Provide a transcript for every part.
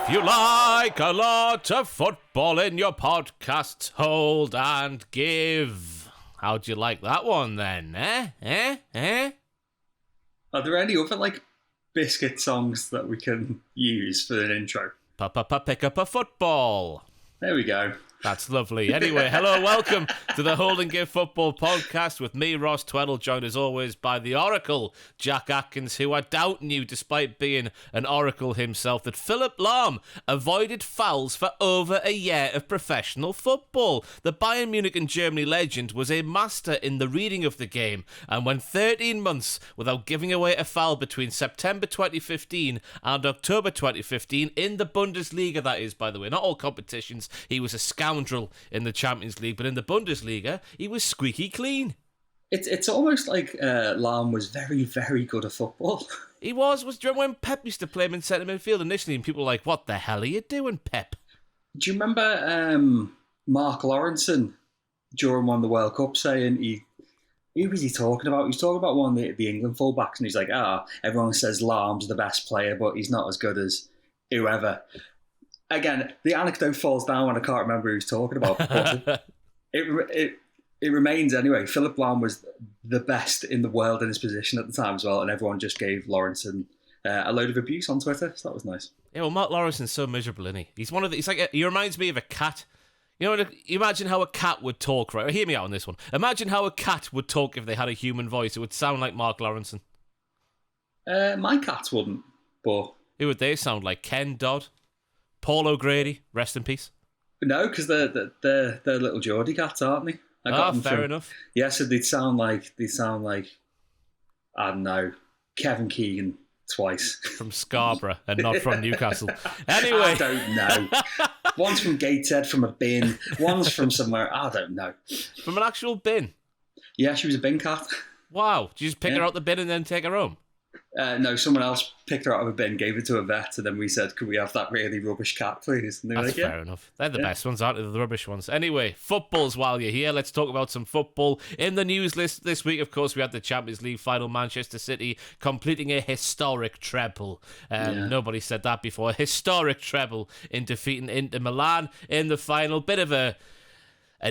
If you like a lot of football in your podcasts, hold and give. How'd you like that one then, eh? Are there any other, biscuit songs that we can use for an intro? Pick up a football. There we go. That's lovely. Anyway, hello, welcome to the Hold and Give Football podcast with me, Ross Tweddell, joined as always by the Oracle, Jack Atkins, who I doubt knew, despite being an Oracle himself, that Philipp Lahm avoided fouls for over a year of professional football. The Bayern Munich and Germany legend was a master in the reading of the game and went 13 months without giving away a foul between September 2015 and October 2015 in the Bundesliga, that is, by the way. Not all competitions. He was a scoundrel in the Champions League, but in the Bundesliga, he was squeaky clean. It's almost like Lahm was very, very good at football. He was. Do you remember when Pep used to play him in centre midfield initially, and people were like, what the hell are you doing, Pep? Do you remember Mark Lawrenson during one of the World Cup saying who was he talking about? He was talking about one of the England fullbacks, and he's like, everyone says Lahm's the best player, but he's not as good as whoever. Again, the anecdote falls down when I can't remember who he's talking about. But it remains anyway. Philipp Lahm was the best in the world in his position at the time as well, and everyone just gave Lawrenson a load of abuse on Twitter, so that was nice. Yeah, well, Mark Lawrenson's so miserable, isn't he? He's one of the. He reminds me of a cat. You know, imagine how a cat would talk, right? Hear me out on this one. Imagine how a cat would talk if they had a human voice. It would sound like Mark Lawrenson. My cats wouldn't, but who would they sound like? Ken Dodd? Paul O'Grady, rest in peace. No, because they're little Geordie cats, aren't they? Fair enough. Yeah, so they'd sound like I don't know, Kevin Keegan twice from Scarborough and not from Newcastle. Anyway, I don't know. One's from Gateshead from a bin. One's from somewhere I don't know. From an actual bin. Yeah, she was a bin cat. Wow! Did you just pick her out the bin and then take her home? No, someone else picked her out of a bin, gave it to a vet, and then we said, could we have that really rubbish cat, please? And they were That's like, fair enough. They're the best ones, aren't they? The rubbish ones. Anyway, footballs while you're here. Let's talk about some football. In the news list this week, of course, we had the Champions League final, Manchester City completing a historic treble. Nobody said that before. A historic treble in defeating Inter Milan in the final. Bit of a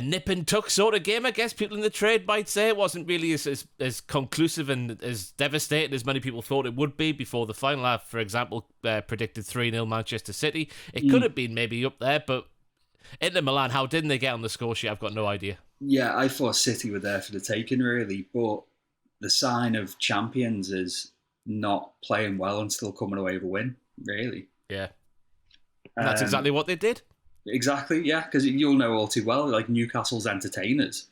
nip and tuck sort of game, I guess people in the trade might say. It wasn't really as conclusive and as devastating as many people thought it would be before the final. I, for example, predicted 3-0 Manchester City. It could have been maybe up there, but Inter Milan, how didn't they get on the score sheet? I've got no idea. Yeah, I thought City were there for the taking, really, but the sign of champions is not playing well and still coming away with a win, really. Yeah. And that's exactly what they did. Exactly, yeah, because you'll know all too well, like Newcastle's entertainers.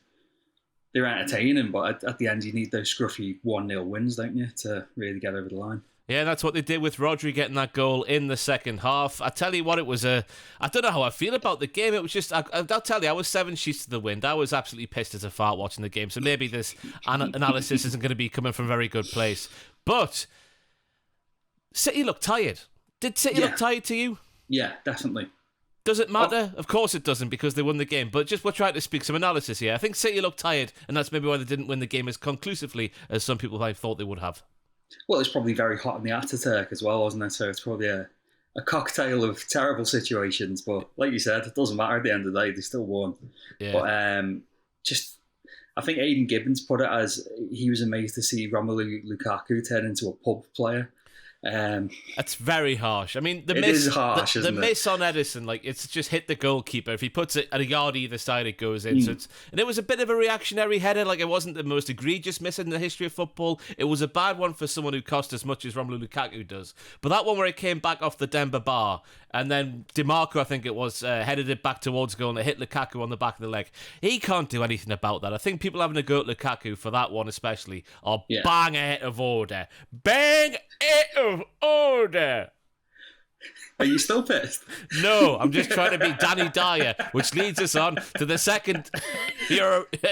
They're entertaining, but at the end you need those scruffy 1-0 wins, don't you, to really get over the line. Yeah, that's what they did with Rodri getting that goal in the second half. I tell you what, it was I don't know how I feel about the game. It was just, I'll tell you, I was 7 sheets to the wind. I was absolutely pissed as a fart watching the game, so maybe this analysis isn't going to be coming from a very good place. But City looked tired. Did City look tired to you? Yeah, definitely. Does it matter? Of course it doesn't, because they won the game. But we're trying to speak some analysis here. I think City looked tired, and that's maybe why they didn't win the game as conclusively as some people thought they would have. Well, it's probably very hot in the Ataturk as well, wasn't it? So it's probably a cocktail of terrible situations. But like you said, it doesn't matter at the end of the day. They still won. Yeah. But I think Aidan Gibbons put it as he was amazed to see Romelu Lukaku turn into a pub player. That's very harsh. I mean, the miss on Edison, it's just hit the goalkeeper. If he puts it at a yard either side, it goes in. And it was a bit of a reactionary header. It wasn't the most egregious miss in the history of football. It was a bad one for someone who cost as much as Romelu Lukaku does. But that one where it came back off the Denver bar, and then DiMarco, I think it was, headed it back towards goal and it hit Lukaku on the back of the leg. He can't do anything about that. I think people having a go at Lukaku for that one especially are bang out of order. Bang out of order. Are you still pissed? No, I'm just trying to be Danny Dyer, which leads us on to the second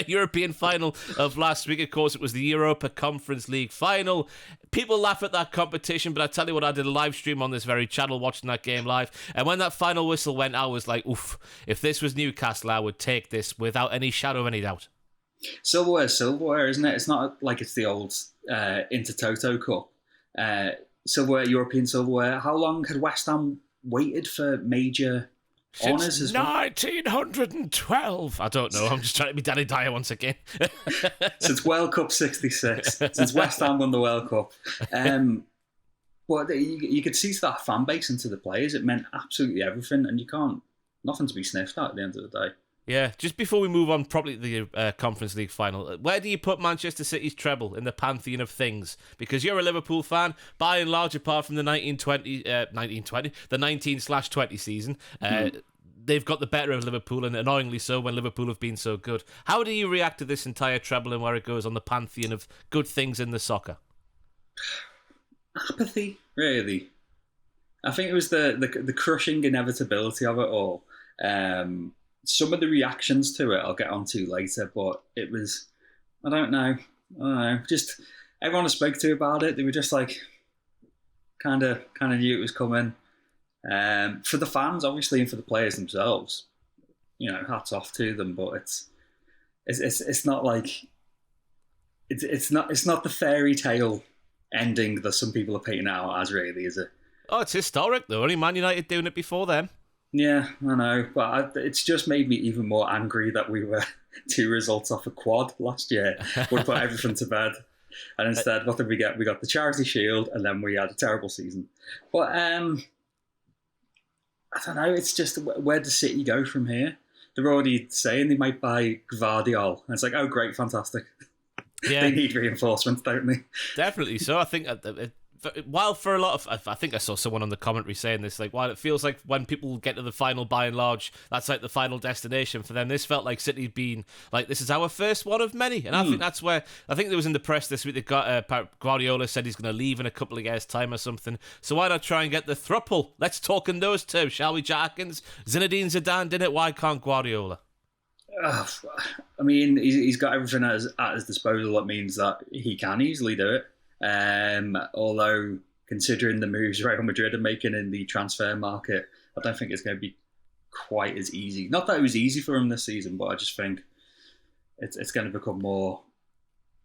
European final of last week. Of course, it was the Europa Conference League final. People laugh at that competition, but I tell you what, I did a live stream on this very channel watching that game live, and when that final whistle went, I was like, oof, if this was Newcastle, I would take this without any shadow of any doubt. Silverware, isn't it? It's not like it's the old Intertoto Cup. Silverware, European silverware. How long had West Ham waited for major honours Since as well. 1912. I don't know. I'm just trying to be Danny Dyer once again. Since World Cup '66, since West Ham won the World Cup. But you could see to that fan base and to the players, it meant absolutely everything, and nothing to be sniffed at the end of the day. Yeah, just before we move on, probably to the Conference League final, where do you put Manchester City's treble in the pantheon of things? Because you're a Liverpool fan, by and large, apart from the 19/20 season, they've got the better of Liverpool, and annoyingly so when Liverpool have been so good. How do you react to this entire treble and where it goes on the pantheon of good things in the soccer? Apathy, really. I think it was the crushing inevitability of it all. Some of the reactions to it I'll get onto later, but it was, I don't know, just everyone I spoke to about it, they were just like, kind of knew it was coming. For the fans, obviously, and for the players themselves, hats off to them. But it's not like it's not the fairy tale ending that some people are painting out as, really, is it? Oh, it's historic though. Only Man United doing it before them. Yeah, I know, but it's just made me even more angry that we were 2 results off a quad last year. We put everything to bed, and instead, what did we get? We got the Charity Shield, and then we had a terrible season. But I don't know. It's just, where does City go from here? They're already saying they might buy Gvardiol, and it's like, oh, great, fantastic. Yeah, they need reinforcements, don't they? Definitely so. I think while for a lot of, I think I saw someone on the commentary saying this, like, while it feels like when people get to the final, by and large, that's like the final destination for them, this felt like City being like, this is our first one of many. And I think that's where, I think there was in the press this week, they got Guardiola said he's going to leave in a couple of years' time or something. So why not try and get the thruple? Let's talk in those terms, shall we, Jack Atkins? Zinedine Zidane did it, why can't Guardiola? I mean, he's got everything at his disposal. That means that he can easily do it. Although, considering the moves Real Madrid are making in the transfer market, I don't think it's going to be quite as easy. Not that it was easy for him this season, but I just think it's going to become more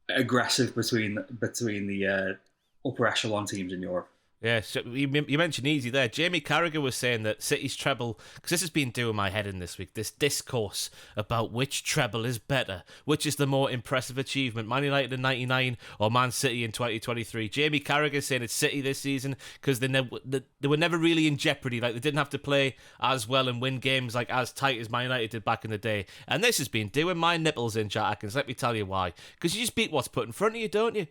aggressive between the upper echelon teams in Europe. Yeah, so you mentioned easy there. Jamie Carragher was saying that City's treble, because this has been doing my head in this week, this discourse about which treble is better, which is the more impressive achievement, Man United in 99 or Man City in 2023. Jamie Carragher saying it's City this season because they were never really in jeopardy. Like, they didn't have to play as well and win games like as tight as Man United did back in the day. And this has been doing my nipples in, Jack Atkins. Let me tell you why. Because you just beat what's put in front of you, don't you?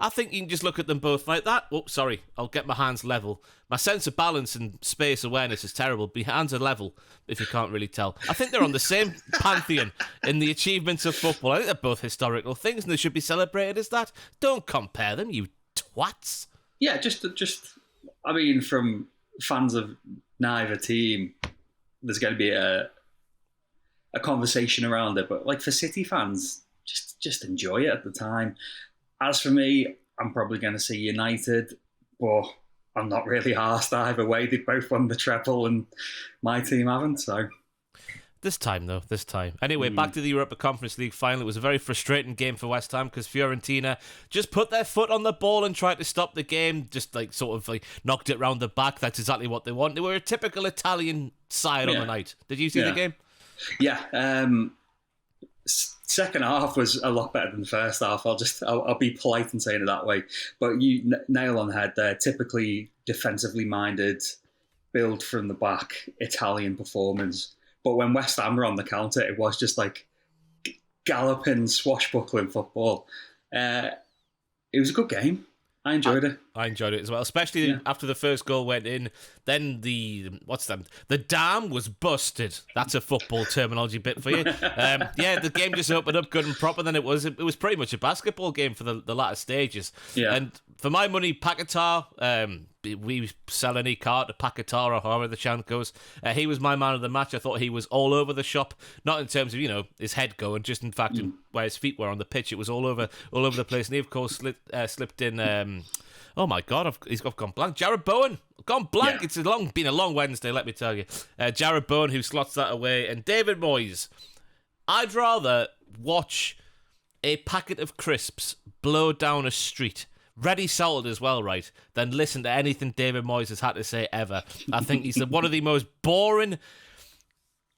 I think you can just look at them both like that. Oh, sorry. I'll get my hands level. My sense of balance and space awareness is terrible. My hands are level, if you can't really tell. I think they're on the same pantheon in the achievements of football. I think they're both historical things, and they should be celebrated as that. Don't compare them, you twats. Yeah, just. I mean, from fans of neither team, there's going to be a conversation around it. But like, for City fans, just enjoy it at the time. As for me, I'm probably going to say United. But I'm not really arsed either way. They both won the treble and my team haven't, so... This time. Anyway, back to the Europa Conference League final. It was a very frustrating game for West Ham because Fiorentina just put their foot on the ball and tried to stop the game, just like sort of like knocked it round the back. That's exactly what they want. They were a typical Italian side on the night. Did you see the game? Yeah. Second half was a lot better than the first half. I'll be polite in saying it that way. But you nail on the head there. Typically defensively minded, build from the back, Italian performance. But when West Ham were on the counter, it was just like galloping, swashbuckling football. It was a good game. I enjoyed it. I enjoyed it as well, especially after the first goal went in. Then the dam was busted. That's a football terminology bit for you. The game just opened up good and proper. Then it was pretty much a basketball game for the latter stages. Yeah. And for my money, Paquetá, we sell any car to Paquetá or however the chant goes. He was my man of the match. I thought he was all over the shop, not in terms of his head going, just in fact in where his feet were on the pitch. It was all over the place. And he of course slipped in. Oh my God, he's gone blank. Jared Bowen, gone blank. Yeah. It's been a long Wednesday, let me tell you. Jared Bowen, who slots that away, and David Moyes. I'd rather watch a packet of crisps blow down a street ready salted as well, right, than listen to anything David Moyes has had to say ever. I think he's one of the most boring,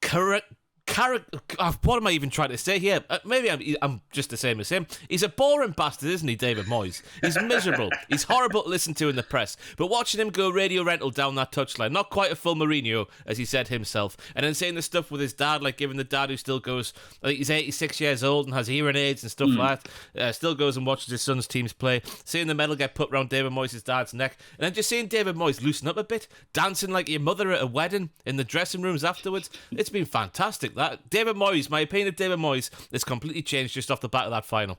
what am I even trying to say here? Maybe I'm just the same as him. He's a boring bastard, isn't he, David Moyes? He's miserable. He's horrible to listen to in the press. But watching him go radio rental down that touchline, not quite a full Mourinho, as he said himself, and then saying the stuff with his dad, like giving the dad who still goes, I think he's 86 years old and has hearing aids and stuff like that, still goes and watches his son's teams play, seeing the medal get put round David Moyes' dad's neck, and then just seeing David Moyes loosen up a bit, dancing like your mother at a wedding in the dressing rooms afterwards. It's been fantastic. That David Moyes, my opinion of David Moyes, has completely changed just off the back of that final.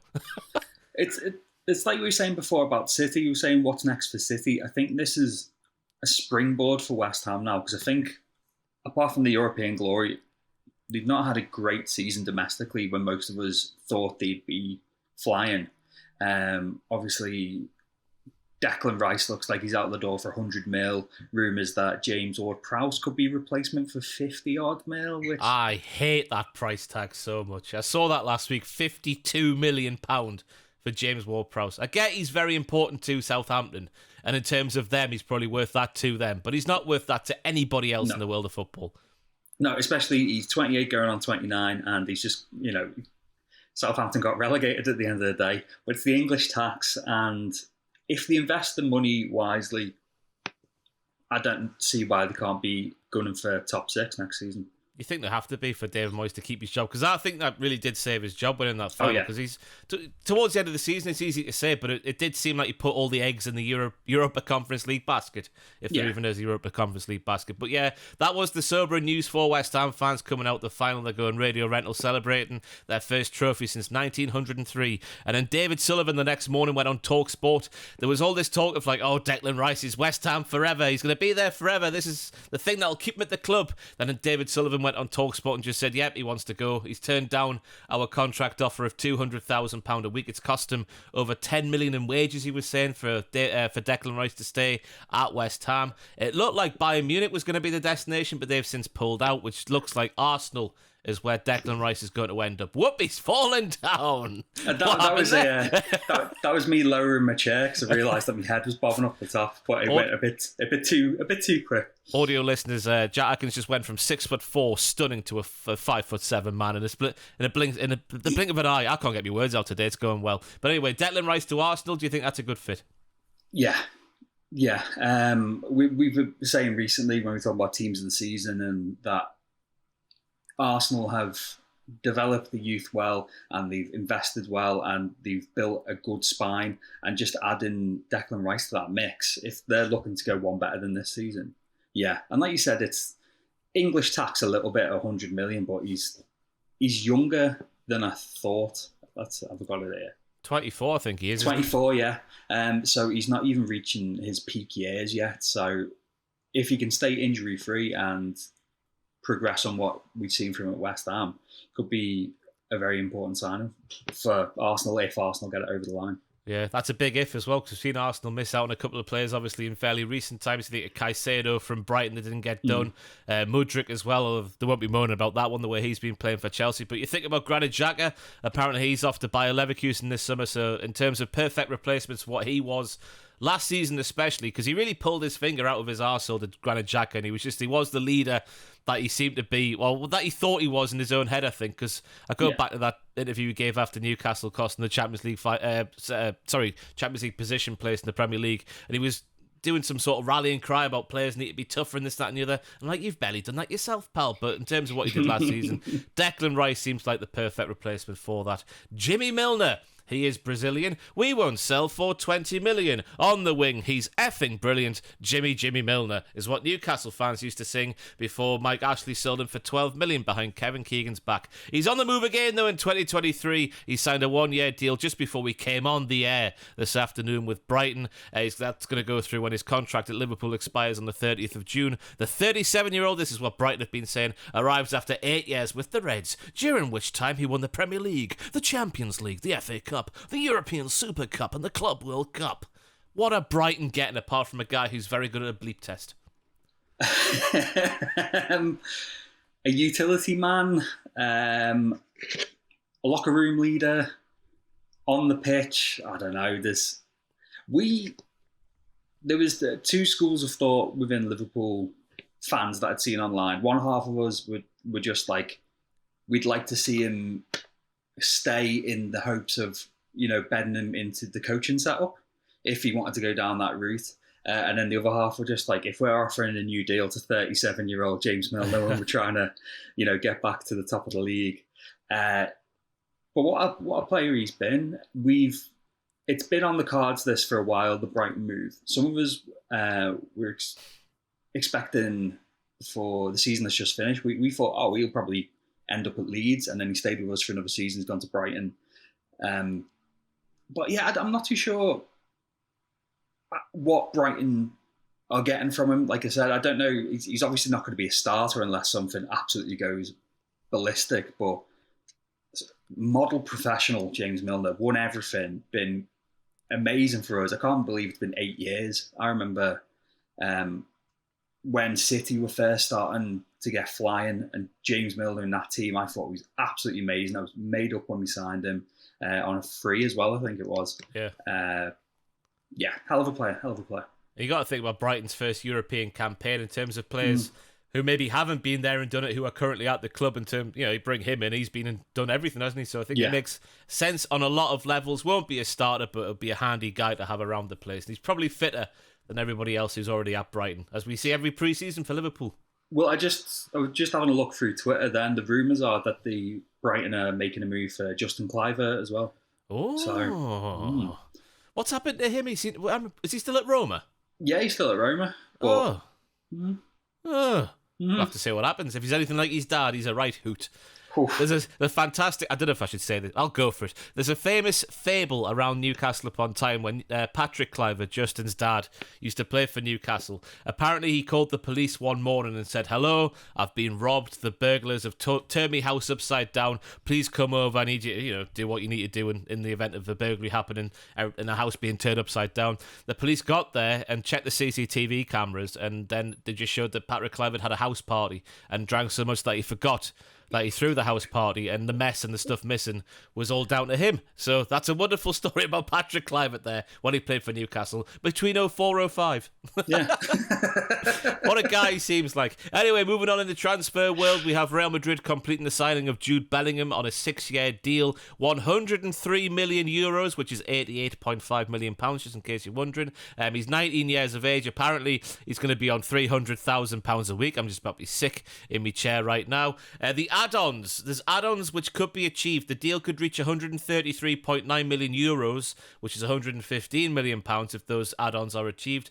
It's like we were saying before about City. You were saying what's next for City. I think this is a springboard for West Ham now, because I think apart from the European glory, they've not had a great season domestically when most of us thought they'd be flying. Obviously, Declan Rice looks like he's out the door for 100 mil. Rumours that James Ward-Prowse could be replacement for 50 odd mil. Which I hate that price tag so much. I saw that last week, £52 million for James Ward-Prowse. I get he's very important to Southampton, and in terms of them, he's probably worth that to them, but he's not worth that to anybody else in the world of football. No, especially he's 28 going on 29, and he's just, Southampton got relegated at the end of the day, but it's the English tax, and if they invest the money wisely, I don't see why they can't be gunning for top 6 next season. You think they have to be for David Moyes to keep his job? Because I think that really did save his job winning that final. Because he's towards the end of the season, it's easy to say, but it did seem like he put all the eggs in the Europa Conference League basket, if there even is a Europa Conference League basket. But yeah, that was the sobering news for West Ham fans coming out the final. They're going radio rental, celebrating their first trophy since 1903. And then David Sullivan the next morning went on Talk Sport. There was all this talk of like, oh, Declan Rice is West Ham forever. He's going to be there forever. This is the thing that'll keep him at the club. Then David Sullivan went on TalkSport and just said, yep, he wants to go. He's turned down our contract offer of £200,000 a week. It's cost him over 10 million in wages, he was saying, for Declan Rice to stay at West Ham. It looked like Bayern Munich was going to be the destination, but they've since pulled out, which looks like Arsenal is where Declan Rice is going to end up. Whoop, he's fallen down. That was me lowering my chair because I realised that my head was bobbing up the top, but it went a bit too quick. Audio listeners, Jack Atkins just went from 6'4", stunning, to a 5'7" man in the blink of an eye. I can't get my words out today. It's going well. But anyway, Declan Rice to Arsenal. Do you think that's a good fit? Yeah. We've been saying recently when we talk about teams of the season and that Arsenal have developed the youth well and they've invested well and they've built a good spine, and just adding Declan Rice to that mix, if they're looking to go one better than this season. Yeah, and like you said, it's English tax a little bit, 100 million, but he's younger than I thought. I've got it here. 24, I think he is. 24, yeah. So he's not even reaching his peak years yet. So if he can stay injury free and progress on what we've seen from him at West Ham, could be a very important signing for Arsenal if Arsenal get it over the line. Yeah, that's a big if as well, because we've seen Arsenal miss out on a couple of players, obviously, in fairly recent times. You think of Caicedo from Brighton that didn't get done. Mudryk as well. They won't be moaning about that one, the way he's been playing for Chelsea. But you think about Granit Xhaka, apparently he's off to Bayer Leverkusen this summer. So in terms of perfect replacements for what he was last season, especially, because he really pulled his finger out of his arsehole, the Granit Xhaka, and he was the leader that he seemed to be, that he thought he was in his own head, I think, because I go back to that interview he gave after Newcastle costing the Champions League position place in the Premier League, and he was doing some sort of rallying cry about players need to be tougher and this, that and the other. I'm like, you've barely done that yourself, pal. But in terms of what he did last season, Declan Rice seems like the perfect replacement for that. Jimmy Milner. He is Brazilian. We won't sell for 20 million. On the wing, he's effing brilliant. Jimmy Milner is what Newcastle fans used to sing before Mike Ashley sold him for 12 million behind Kevin Keegan's back. He's on the move again, though, in 2023. He signed a one-year deal just before we came on the air this afternoon with Brighton. That's going to go through when his contract at Liverpool expires on the 30th of June. The 37-year-old, this is what Brighton have been saying, arrives after 8 years with the Reds, during which time he won the Premier League, the Champions League, the FA Cup, the European Super Cup and the Club World Cup. What are Brighton getting apart from a guy who's very good at a bleep test? A utility man, a locker room leader, on the pitch. I don't know. There was the two schools of thought within Liverpool fans that I'd seen online. One half of us were just like, we'd like to see him stay in the hopes of, bedding him into the coaching setup if he wanted to go down that route. And then the other half were just like, if we're offering a new deal to 37-year-old James Milner when we're trying to, get back to the top of the league. But what a player he's been. It's been on the cards this for a while, the Brighton move. Some of us were expecting for the season that's just finished. We thought, he'll probably end up at Leeds, and then he stayed with us for another season. He's gone to Brighton. But yeah, I'm not too sure what Brighton are getting from him. Like I said, I don't know. He's obviously not going to be a starter unless something absolutely goes ballistic. But model professional James Milner, won everything, been amazing for us. I can't believe it's been 8 years. I remember when City were first starting to get flying, and James Milner in that team, I thought he was absolutely amazing. I was made up when we signed him on a free as well, I think it was. Yeah, hell of a player. You got to think about Brighton's first European campaign in terms of players who maybe haven't been there and done it, who are currently at the club. In terms, you bring him in, he's been and done everything, hasn't he? So I think it makes sense on a lot of levels. Won't be a starter, but it'll be a handy guy to have around the place. And he's probably fitter than everybody else who's already at Brighton, as we see every pre-season for Liverpool. Well, I was just having a look through Twitter then. The rumours are that the Brighton are making a move for Justin Kluivert as well. What's happened to him? Is he still at Roma? Yeah, he's still at Roma. But... We'll have to see what happens. If he's anything like his dad, he's a right hoot. There's the fantastic... I don't know if I should say this. I'll go for it. There's a famous fable around Newcastle upon Tyne when Patrick Kluivert, Justin's dad, used to play for Newcastle. Apparently, he called the police one morning and said, "Hello, I've been robbed. The burglars have turned my house upside down. Please come over. I need you to, do what you need to do in the event of a burglary happening and a house being turned upside down." The police got there and checked the CCTV cameras, and then they just showed that Patrick Kluivert had a house party and drank so much that he forgot that he threw the house party, and the mess and the stuff missing was all down to him. So that's a wonderful story about Patrick Kluivert there when he played for Newcastle between 04-05. Yeah. What a guy he seems like. Anyway, moving on in the transfer world, we have Real Madrid completing the signing of Jude Bellingham on a 6-year deal, €103 million, which is £88.5 million, just in case you're wondering. He's 19 years of age. Apparently, he's going to be on £300,000 a week. I'm just about to be sick in my chair right now. The add-ons. There's add-ons which could be achieved. The deal could reach €133.9 million, which is £115 million if those add-ons are achieved.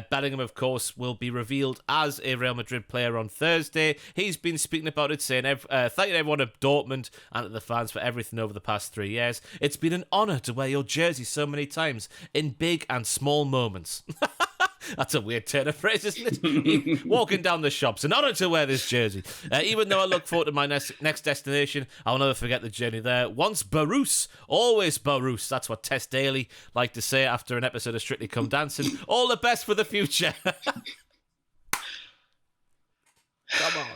Bellingham, of course, will be revealed as a Real Madrid player on Thursday. He's been speaking about it, saying, thanking everyone at Dortmund and at the fans for everything over the past 3 years. It's been an honour to wear your jersey so many times, in big and small moments. That's a weird turn of phrase, isn't it? Walking down the shops, an honour to wear this jersey. Even though I look forward to my next destination, I'll never forget the journey there. Once Barus, always Barus. That's what Tess Daly liked to say after an episode of Strictly Come Dancing. All the best for the future. Come on.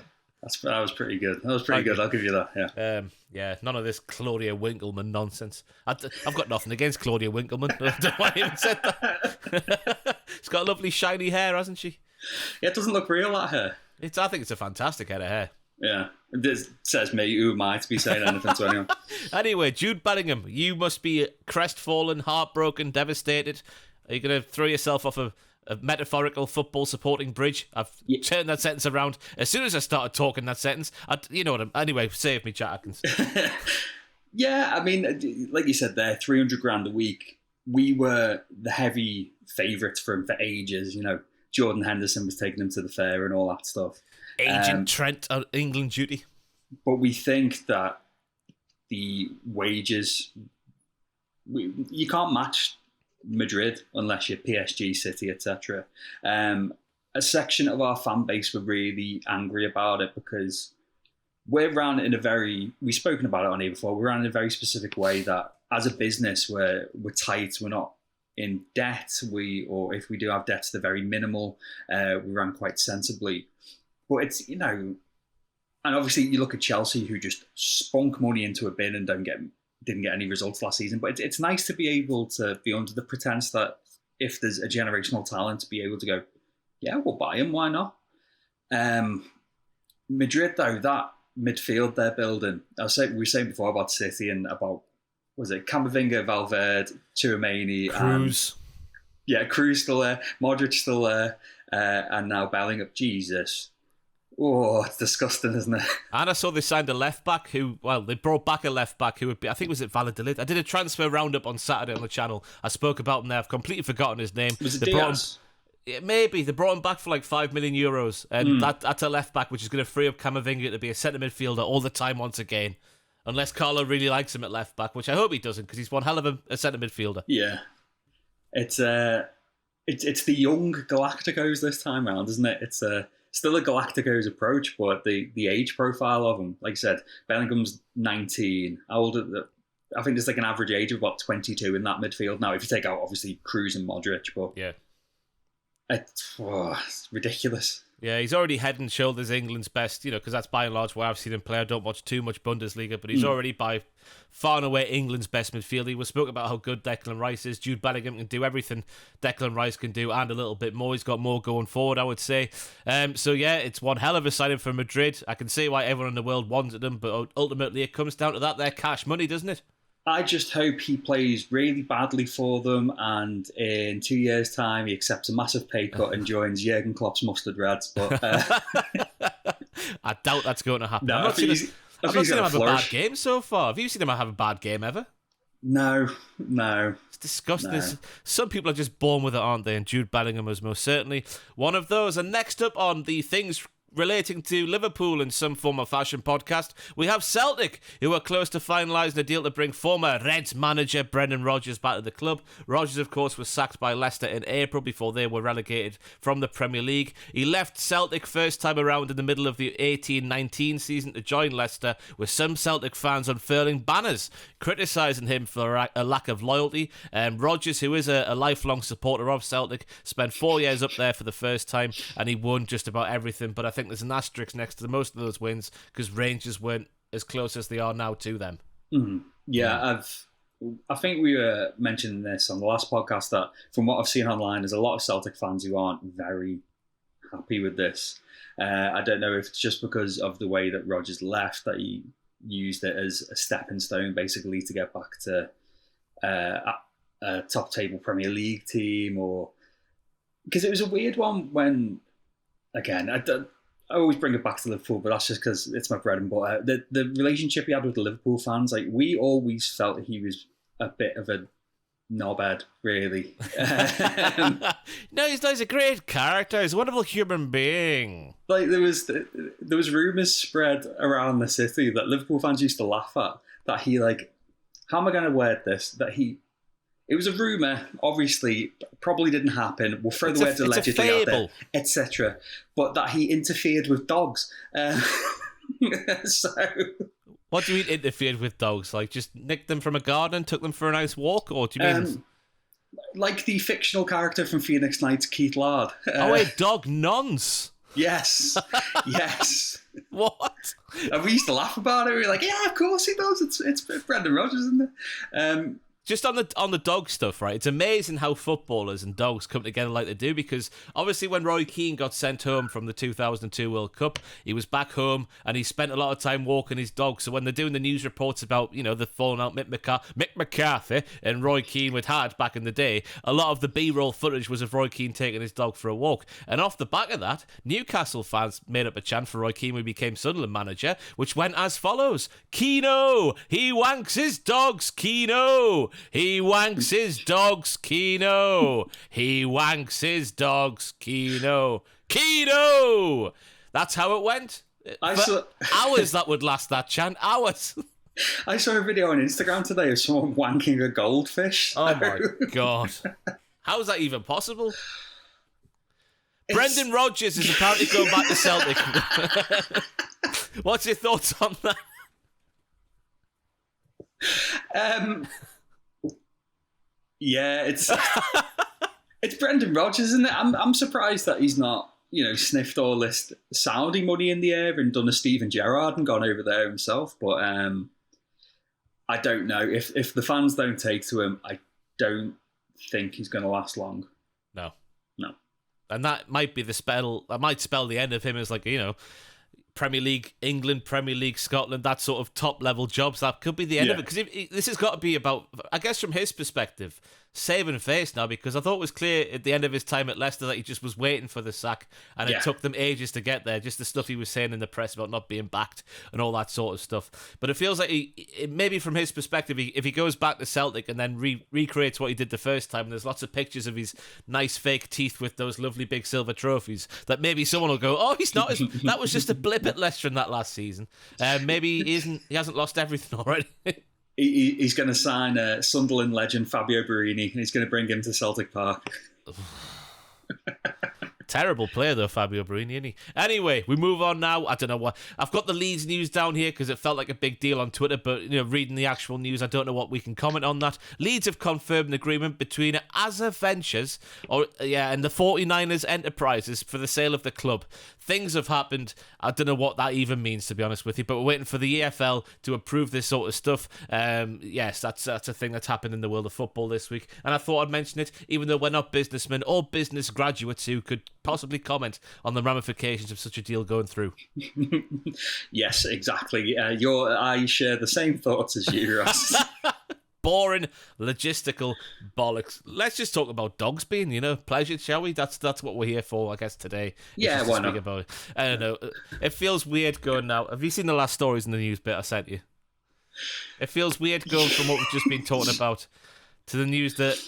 That was pretty good. Good. I'll give you that. Yeah. None of this Claudia Winkleman nonsense. I've got nothing against Claudia Winkleman. I don't know why I even said that. She's got lovely shiny hair, hasn't she? Yeah, it doesn't look real, that hair. I think it's a fantastic head of hair. Yeah. This says me. Who am I to be saying anything to anyone? Anyway, Jude Bellingham, you must be crestfallen, heartbroken, devastated. Are you going to throw yourself off a metaphorical football supporting bridge? I've turned that sentence around. As soon as I started talking that sentence, anyway, save me, Jack Atkins. Yeah, I mean, like you said there, 300 grand a week. We were the heavy favourites for him for ages. Jordan Henderson was taking him to the fair and all that stuff. Agent Trent on England duty. But we think that the wages, you can't match Madrid unless you're PSG, City, etc. A section of our fan base were really angry about it because we're run in we've spoken about it on here before, we're run in a very specific way that as a business we're tight, we're not in debt, or if we do have debts, they're very minimal. We run quite sensibly. But it's, and obviously you look at Chelsea who just spunk money into a bin and didn't get any results last season. But it's nice to be able to be under the pretense that if there's a generational talent, to be able to go, yeah, we'll buy him. Why not? Madrid, though, that midfield they're building. We were saying before about City and about, was it Camavinga, Valverde, Tchouaméni, Cruz. Cruz still there, Modric still there, and now Bellingham. Jesus. Oh, it's disgusting, isn't it? And I saw they signed a left back they brought back a left back who would be, I think, was it Valladolid? I did a transfer roundup on Saturday on the channel. I spoke about him there. I've completely forgotten his name. Was it Diaz? Maybe. They brought him back for like €5 million. And that's a left back, which is going to free up Camavinga to be a centre midfielder all the time once again. Unless Carlo really likes him at left back, which I hope he doesn't, because he's one hell of a centre midfielder. Yeah. It's the young Galacticos this time around, isn't it? It's still a Galacticos approach, but the age profile of them, like I said, Bellingham's 19. How old I think there's like an average age of about 22 in that midfield now, if you take out obviously Cruz and Modric, but yeah, it's ridiculous. Yeah, he's already head and shoulders England's best, because that's by and large where I've seen him play. I don't watch too much Bundesliga, but he's already by far and away England's best midfielder. We spoke about how good Declan Rice is. Jude Bellingham can do everything Declan Rice can do and a little bit more. He's got more going forward, I would say. So yeah, it's one hell of a signing for Madrid. I can see why everyone in the world wanted him, but ultimately it comes down to that. They're cash money, doesn't it? I just hope he plays really badly for them, and in 2 years' time he accepts a massive pay cut and joins Jurgen Klopp's Mustard Reds. But I doubt that's going to happen. No, I've not seen him have a bad game so far. Have you seen him have a bad game ever? No. It's disgusting. No. Some people are just born with it, aren't they? And Jude Bellingham is most certainly one of those. And next up on the things relating to Liverpool in some form or fashion podcast, we have Celtic, who are close to finalising a deal to bring former Reds manager Brendan Rodgers back to the club. Rodgers, of course, was sacked by Leicester in April before they were relegated from the Premier League. He left Celtic first time around in the middle of the 18-19 season to join Leicester, with some Celtic fans unfurling banners criticising him for a lack of loyalty. Rodgers, who is a lifelong supporter of Celtic, spent 4 years up there for the first time, and he won just about everything, but I think there's an asterisk next to most of those wins because Rangers weren't as close as they are now to them. Mm-hmm. Yeah, I think we were mentioning this on the last podcast that from what I've seen online, there's a lot of Celtic fans who aren't very happy with this. I don't know if it's just because of the way that Rodgers left, that he used it as a stepping stone basically to get back to a top table Premier League team, or because it was a weird one when, again, I always bring it back to Liverpool, but that's just because it's my bread and butter. The relationship he had with the Liverpool fans, like, we always felt that he was a bit of a knobhead, really. No, he's a great character. He's a wonderful human being. Like, there was rumours spread around the city that Liverpool fans used to laugh at, that he, like, how am I going to word this? It was a rumour, obviously, probably didn't happen. We'll throw the words allegedly out there, etc. But that he interfered with dogs. So, what do you mean interfered with dogs? Like, just nicked them from a garden and took them for a nice walk? Or do you mean... like the fictional character from Phoenix Nights, Keith Lard. Wait, dog nonce? Yes. Yes. What? And we used to laugh about it. We were like, yeah, of course he does. It's Brendan Rodgers, isn't it? Just on the dog stuff, right? It's amazing how footballers and dogs come together like they do, because obviously when Roy Keane got sent home from the 2002 World Cup, he was back home and he spent a lot of time walking his dog. So when they're doing the news reports about, the falling out Mick McCarthy and Roy Keane with had back in the day, a lot of the B-roll footage was of Roy Keane taking his dog for a walk. And off the back of that, Newcastle fans made up a chant for Roy Keane when he became Sunderland manager, which went as follows: Keano, he wanks his dogs, Keano. He wanks his dogs, Keano. He wanks his dogs, Keano. Keano! That's how it went. Hours that would last, that chant. Hours. I saw a video on Instagram today of someone wanking a goldfish. Oh my God. How is that even possible? Brendan Rodgers is apparently going back to Celtic. What's your thoughts on that? Yeah, it's Brendan Rodgers, isn't it? I'm surprised that he's not, sniffed all this Saudi money in the air and done a Steven Gerrard and gone over there himself. But I don't know. If the fans don't take to him, I don't think he's going to last long. No. No. And that might be that might spell the end of him as, like, Premier League England, Premier League Scotland, that sort of top level jobs. That could be the end of it, because this has got to be about, I guess from his perspective, saving face now, because I thought it was clear at the end of his time at Leicester that he just was waiting for the sack, and it took them ages to get there. Just the stuff he was saying in the press about not being backed and all that sort of stuff. But it feels like maybe from his perspective, if he goes back to Celtic and then recreates what he did the first time, and there's lots of pictures of his nice fake teeth with those lovely big silver trophies, that maybe someone will go, oh, he's not that was just a blip at Leicester in that last season. Maybe he hasn't lost everything already. He's going to sign Sunderland legend Fabio Borini, and he's going to bring him to Celtic Park. Terrible player, though, Fabio Borini, isn't he? Anyway, we move on now. I don't know what... I've got the Leeds news down here because it felt like a big deal on Twitter, but, reading the actual news, I don't know what we can comment on that. Leeds have confirmed an agreement between Azza Ventures and the 49ers Enterprises for the sale of the club. Things have happened. I don't know what that even means, to be honest with you, but we're waiting for the EFL to approve this sort of stuff. Yes, that's a thing that's happened in the world of football this week, and I thought I'd mention it, even though we're not businessmen or business graduates who could possibly comment on the ramifications of such a deal going through. Yes, exactly. I share the same thoughts as you, Ross. Boring logistical bollocks. Let's just talk about dogs being, pleasured, shall we? That's what we're here for, I guess, today. Yeah, why not? About it. I don't know. It feels weird going now. Have you seen the last stories in the news bit I sent you? It feels weird going from what we've just been talking about to the news that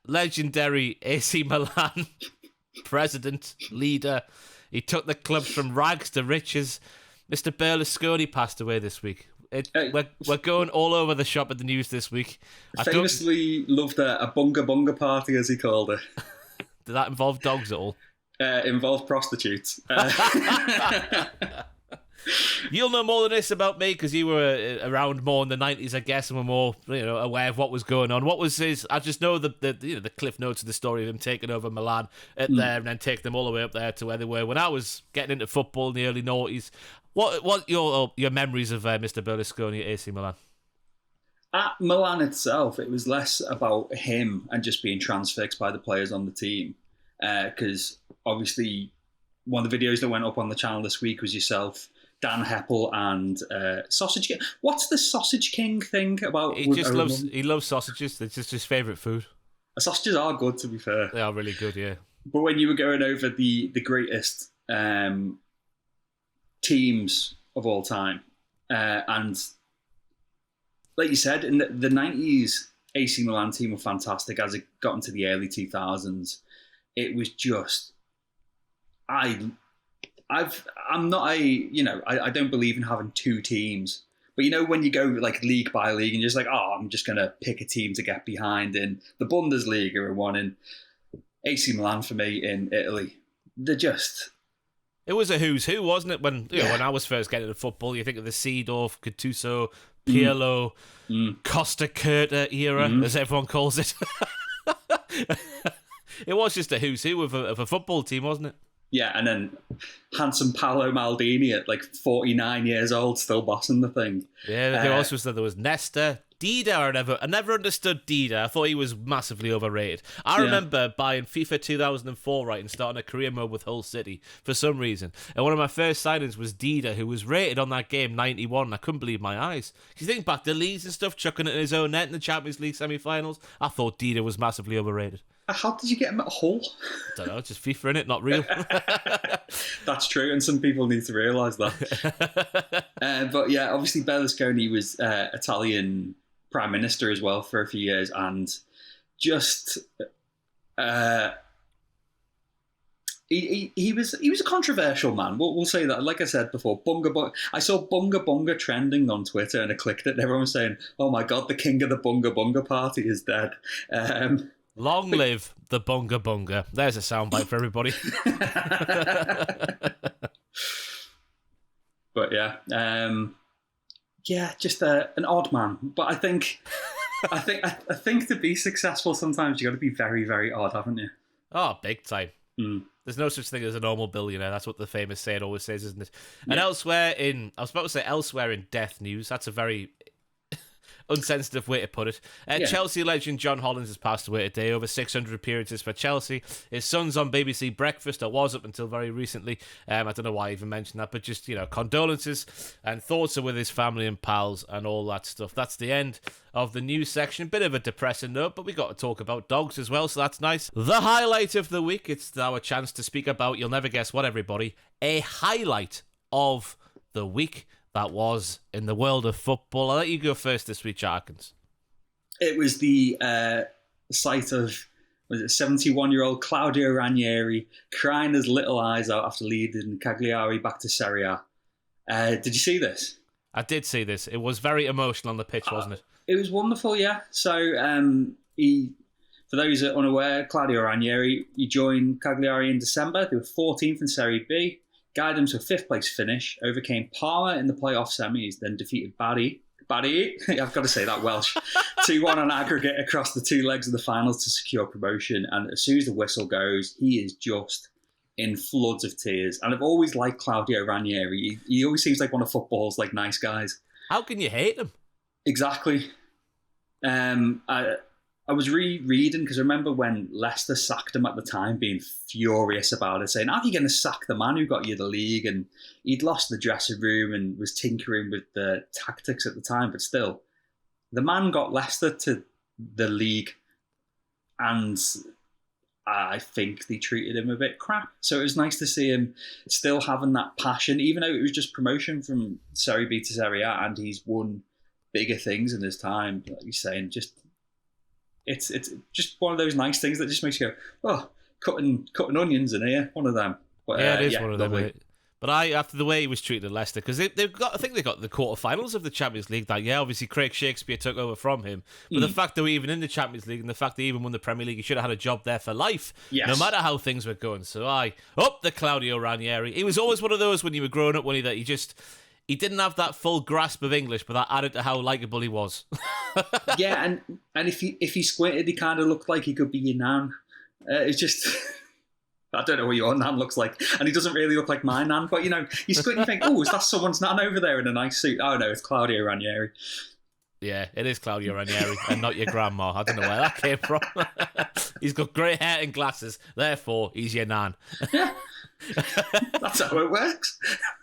legendary AC Milan president, leader, he took the club from rags to riches. Mr. Berlusconi passed away this week. We're going all over the shop at the news this week. Famously loved a bunga bunga party, as he called it. Did that involve dogs at all? Involved prostitutes. You'll know more than this about me because you were around more in the 90s, I guess, and were more aware of what was going on. What was his? I just know the cliff notes of the story of him taking over Milan there and then taking them all the way up there to where they were when I was getting into football in the early noughties. What your memories of Mr. Berlusconi at AC Milan? At Milan itself, it was less about him and just being transfixed by the players on the team, because obviously one of the videos that went up on the channel this week was yourself, Dan Heppel, and Sausage King. What's the Sausage King thing about? He loves sausages. It's just his favourite food. Sausages are good, to be fair. They are really good, yeah. But when you were going over the greatest teams of all time, and like you said, in the 90s, AC Milan team were fantastic. As it got into the early 2000s, it was just... I don't believe in having two teams. But when you go like league by league and you're just like, I'm just going to pick a team to get behind in the Bundesliga and one in AC Milan for me in Italy. They're just... It was a who's who, wasn't it? When I was first getting into football, you think of the Seedorf, Gattuso, Pirlo, Costa Curta era, as everyone calls it. It was just a who's who of a football team, wasn't it? Yeah, and then handsome Paolo Maldini at like 49 years old, still bossing the thing. Yeah, who else was there? There was Nesta. Dida, I never understood Dida. I thought he was massively overrated. I remember buying FIFA 2004, right, and starting a career mode with Hull City for some reason. And one of my first signings was Dida, who was rated on that game 91. I couldn't believe my eyes. You think back to Leeds and stuff, chucking it in his own net in the Champions League semi-finals? I thought Dida was massively overrated. How did you get him at Hull? I don't know, just FIFA in it, not real. That's true, and some people need to realise that. But yeah, obviously Berlusconi was Italian Prime Minister as well for a few years, and just he was a controversial man. We'll say that. Like I said before, I saw Bunga Bunga trending on Twitter, and I clicked it, and everyone was saying, "Oh my god, the king of the Bunga Bunga party is dead." Long live the Bunga Bunga. There's a soundbite for everybody. But yeah. Yeah, just an odd man. But I think to be successful, sometimes you got to be very, very odd, haven't you? Oh, big time. There's no such thing as a normal billionaire. That's what the famous saying always says, isn't it? Yeah. And elsewhere in death news, that's a very unsensitive way to put it. Chelsea legend John Hollins has passed away today. Over 600 appearances for Chelsea. His son's on BBC Breakfast, or was up until very recently. I don't know why I even mentioned that, but just, condolences and thoughts are with his family and pals and all that stuff. That's the end of the news section. Bit of a depressing note, but we got to talk about dogs as well, so that's nice. The highlight of the week, it's our chance to speak about, you'll never guess what, everybody, a highlight of the week that was in the world of football. I'll let you go first this week, Atkins. It was the sight of 71-year-old Claudio Ranieri crying his little eyes out after leading Cagliari back to Serie A. Did you see this? I did see this. It was very emotional on the pitch, wasn't it? It was wonderful, yeah. So, for those that are unaware, Claudio Ranieri, he joined Cagliari in December. They were 14th in Serie B, guided them to a fifth-place finish, overcame Parma in the playoff semis, then defeated Bari, I've got to say that Welsh, 2-1 on aggregate across the two legs of the finals to secure promotion. And as soon as the whistle goes, he is just in floods of tears. And I've always liked Claudio Ranieri. He always seems like one of football's nice guys. How can you hate him? Exactly. I was rereading because I remember when Leicester sacked him at the time, being furious about it, saying, "How are you going to sack the man who got you the league?" And he'd lost the dressing room and was tinkering with the tactics at the time, but still, the man got Leicester to the league, and I think they treated him a bit crap. So it was nice to see him still having that passion, even though it was just promotion from Serie B to Serie A, and he's won bigger things in his time. Like you're saying, it's just one of those nice things that just makes you go, "Oh, cutting onions in here." One of them. But, yeah, it is one of lovely. them. But after the way he was treated at Leicester, because I think they got the quarterfinals of the Champions League that year. Obviously, Craig Shakespeare took over from him. But the fact that we're even in the Champions League and the fact that he even won the Premier League, he should have had a job there for life, no matter how things were going. So the Claudio Ranieri. He was always one of those when you were growing up, when he didn't have that full grasp of English, but that added to how likeable he was. Yeah, and if he squinted, he kind of looked like he could be your nan. It's just, I don't know what your nan looks like, and he doesn't really look like my nan. But you squint and you think, "Oh, is that someone's nan over there in a nice suit?" Oh no, it's Claudio Ranieri. Yeah, it is Claudio Ranieri, and not your grandma. I don't know where that came from. He's got grey hair and glasses, therefore he's your nan. Yeah. That's how it works.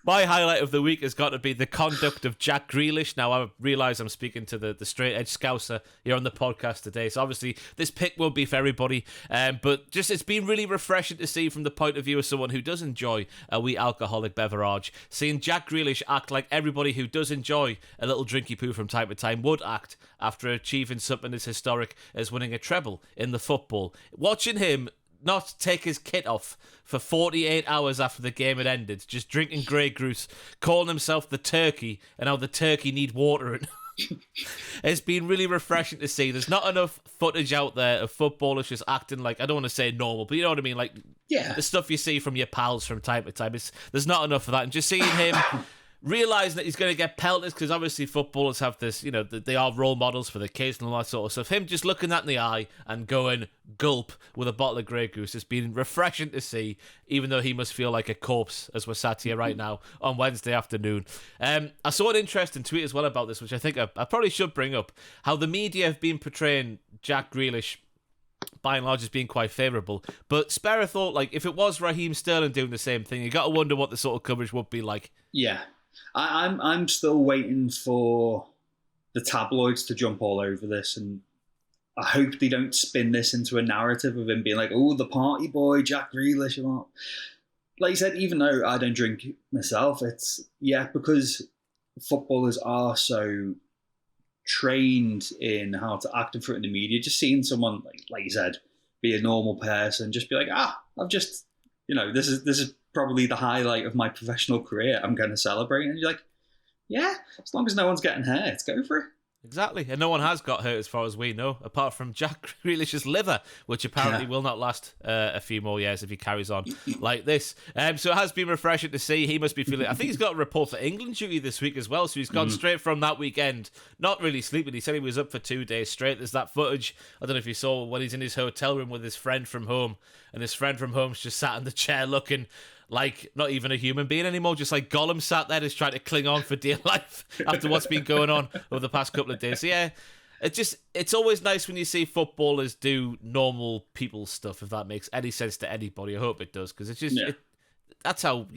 My highlight of the week has got to be the conduct of Jack Grealish. Now, I realise I'm speaking to the straight-edge scouser here on the podcast today, so obviously this pick won't be for everybody, but just it's been really refreshing to see from the point of view of someone who does enjoy a wee alcoholic beverage, seeing Jack Grealish act like everybody who does enjoy a little drinky poo from time to time would act after achieving something as historic as winning a treble in the football. Watching him not take his kit off for 48 hours after the game had ended, just drinking Grey Goose, calling himself the turkey, and how the turkey need watering. It's been really refreshing to see. There's not enough footage out there of footballers just acting like, I don't want to say normal, but you know what I mean, like the stuff you see from your pals from time to time. There's not enough of that, and just seeing him realising that he's going to get pelters, because obviously footballers have this, they are role models for the kids and all that sort of stuff. Him just looking that in the eye and going gulp with a bottle of Grey Goose has been refreshing to see, even though he must feel like a corpse as we're sat here right now on Wednesday afternoon. I saw an interesting tweet as well about this, which I think I probably should bring up, how the media have been portraying Jack Grealish by and large as being quite favourable, but spare a thought, like if it was Raheem Sterling doing the same thing, you got to wonder what the sort of coverage would be like. Yeah. I'm still waiting for the tabloids to jump all over this, and I hope they don't spin this into a narrative of him being like, "Oh, the party boy, Jack Grealish." Like you said, even though I don't drink myself, it's because footballers are so trained in how to act in front of the media. Just seeing someone like you said, be a normal person, just be like, I've just, this is probably the highlight of my professional career. I'm going to celebrate. And you're like, yeah, as long as no one's getting hurt, go for it. Exactly. And no one has got hurt as far as we know, apart from Jack Grealish's liver, which apparently will not last a few more years if he carries on like this. So it has been refreshing to see. He must be feeling... I think he's got a report for England duty this week as well, so he's gone straight from that weekend, not really sleeping. He said he was up for 2 days straight. There's that footage, I don't know if you saw, when he's in his hotel room with his friend from home, and his friend from home's just sat in the chair looking like not even a human being anymore, just like Gollum sat there just trying to cling on for dear life after what's been going on over the past couple of days. So yeah, it's always nice when you see footballers do normal people stuff, if that makes any sense to anybody. I hope it does, because it's just that's how,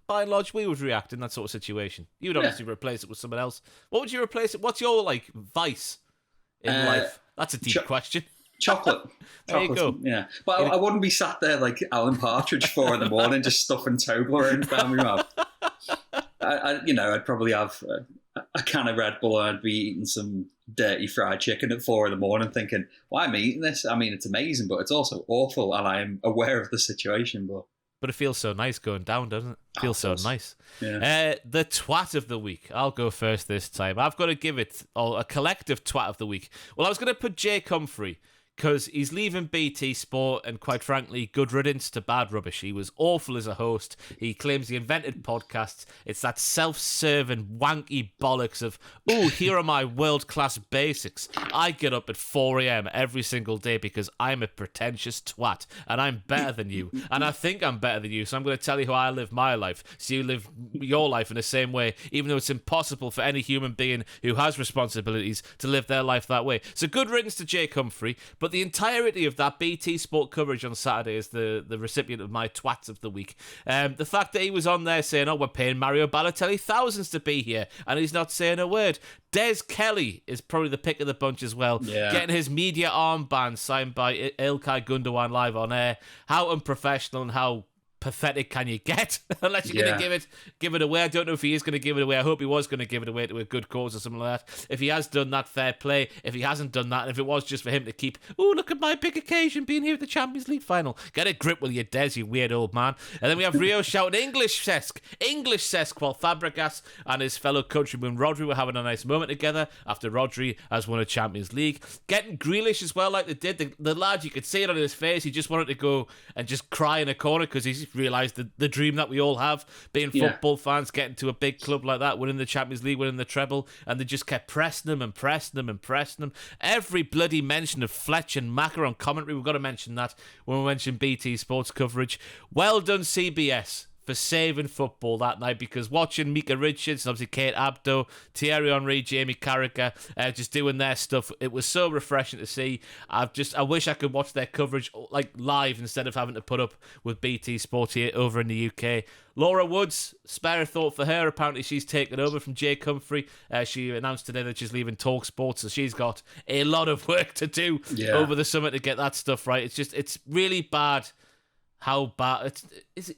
by and large, we would react in that sort of situation. You would obviously replace it with someone else. What would you replace it? What's your vice in life? That's a deep question. Chocolate. There you go. Yeah, but I wouldn't be sat there like Alan Partridge 4 a.m, just stuffing Toblerone down my mouth. I'd probably have a can of Red Bull, and I'd be eating some dirty fried chicken at 4 a.m, thinking, why am I eating this? I mean, it's amazing, but it's also awful, and I am aware of the situation. But it feels so nice going down, doesn't it? It feels so nice. Yeah. The twat of the week. I'll go first this time. I've got to give it a collective twat of the week. Well, I was going to put Jake Humphrey, because he's leaving BT Sport, and quite frankly, good riddance to bad rubbish. He was awful as a host. He claims he invented podcasts. It's that self-serving, wanky bollocks of, here are my world-class basics. I get up at 4 a.m. every single day because I'm a pretentious twat, and I'm better than you, and I think I'm better than you, so I'm going to tell you how I live my life, so you live your life in the same way, even though it's impossible for any human being who has responsibilities to live their life that way. So good riddance to Jake Humphrey, but the entirety of that BT Sport coverage on Saturday is the recipient of my twats of the week. The fact that he was on there saying, we're paying Mario Balotelli thousands to be here, and he's not saying a word. Des Kelly is probably the pick of the bunch as well. Yeah. Getting his media armband signed by Ilkay Gundogan live on air. How unprofessional and how pathetic can you get? Unless you're going to give it away. I don't know if he is going to give it away. I hope he was going to give it away to a good cause or something like that. If he has done that, fair play. If he hasn't done that, and if it was just for him to keep, look at my big occasion being here at the Champions League final. Get a grip with you, Des, you weird old man. And then we have Rio shouting English-esque, while Fabregas and his fellow countryman Rodri were having a nice moment together after Rodri has won a Champions League. Getting Grealish as well, like they did. The lad, you could see it on his face. He just wanted to go and just cry in a corner because he's realised the dream that we all have, being football fans, getting to a big club like that, winning the Champions League, winning the treble, and they just kept pressing them. Every bloody mention of Fletch and Macker on commentary, we've got to mention that when we mention BT Sports coverage. Well done, CBS, for saving football that night, because watching Mika Richards, obviously Kate Abdo, Thierry Henry, Jamie Carragher, just doing their stuff, it was so refreshing to see. I wish I could watch their coverage like live instead of having to put up with BT Sport here over in the UK. Laura Woods, spare a thought for her. Apparently she's taken over from Jake Humphrey. She announced today that she's leaving TalkSport, so she's got a lot of work to do over the summer to get that stuff right. It's really bad how bad it's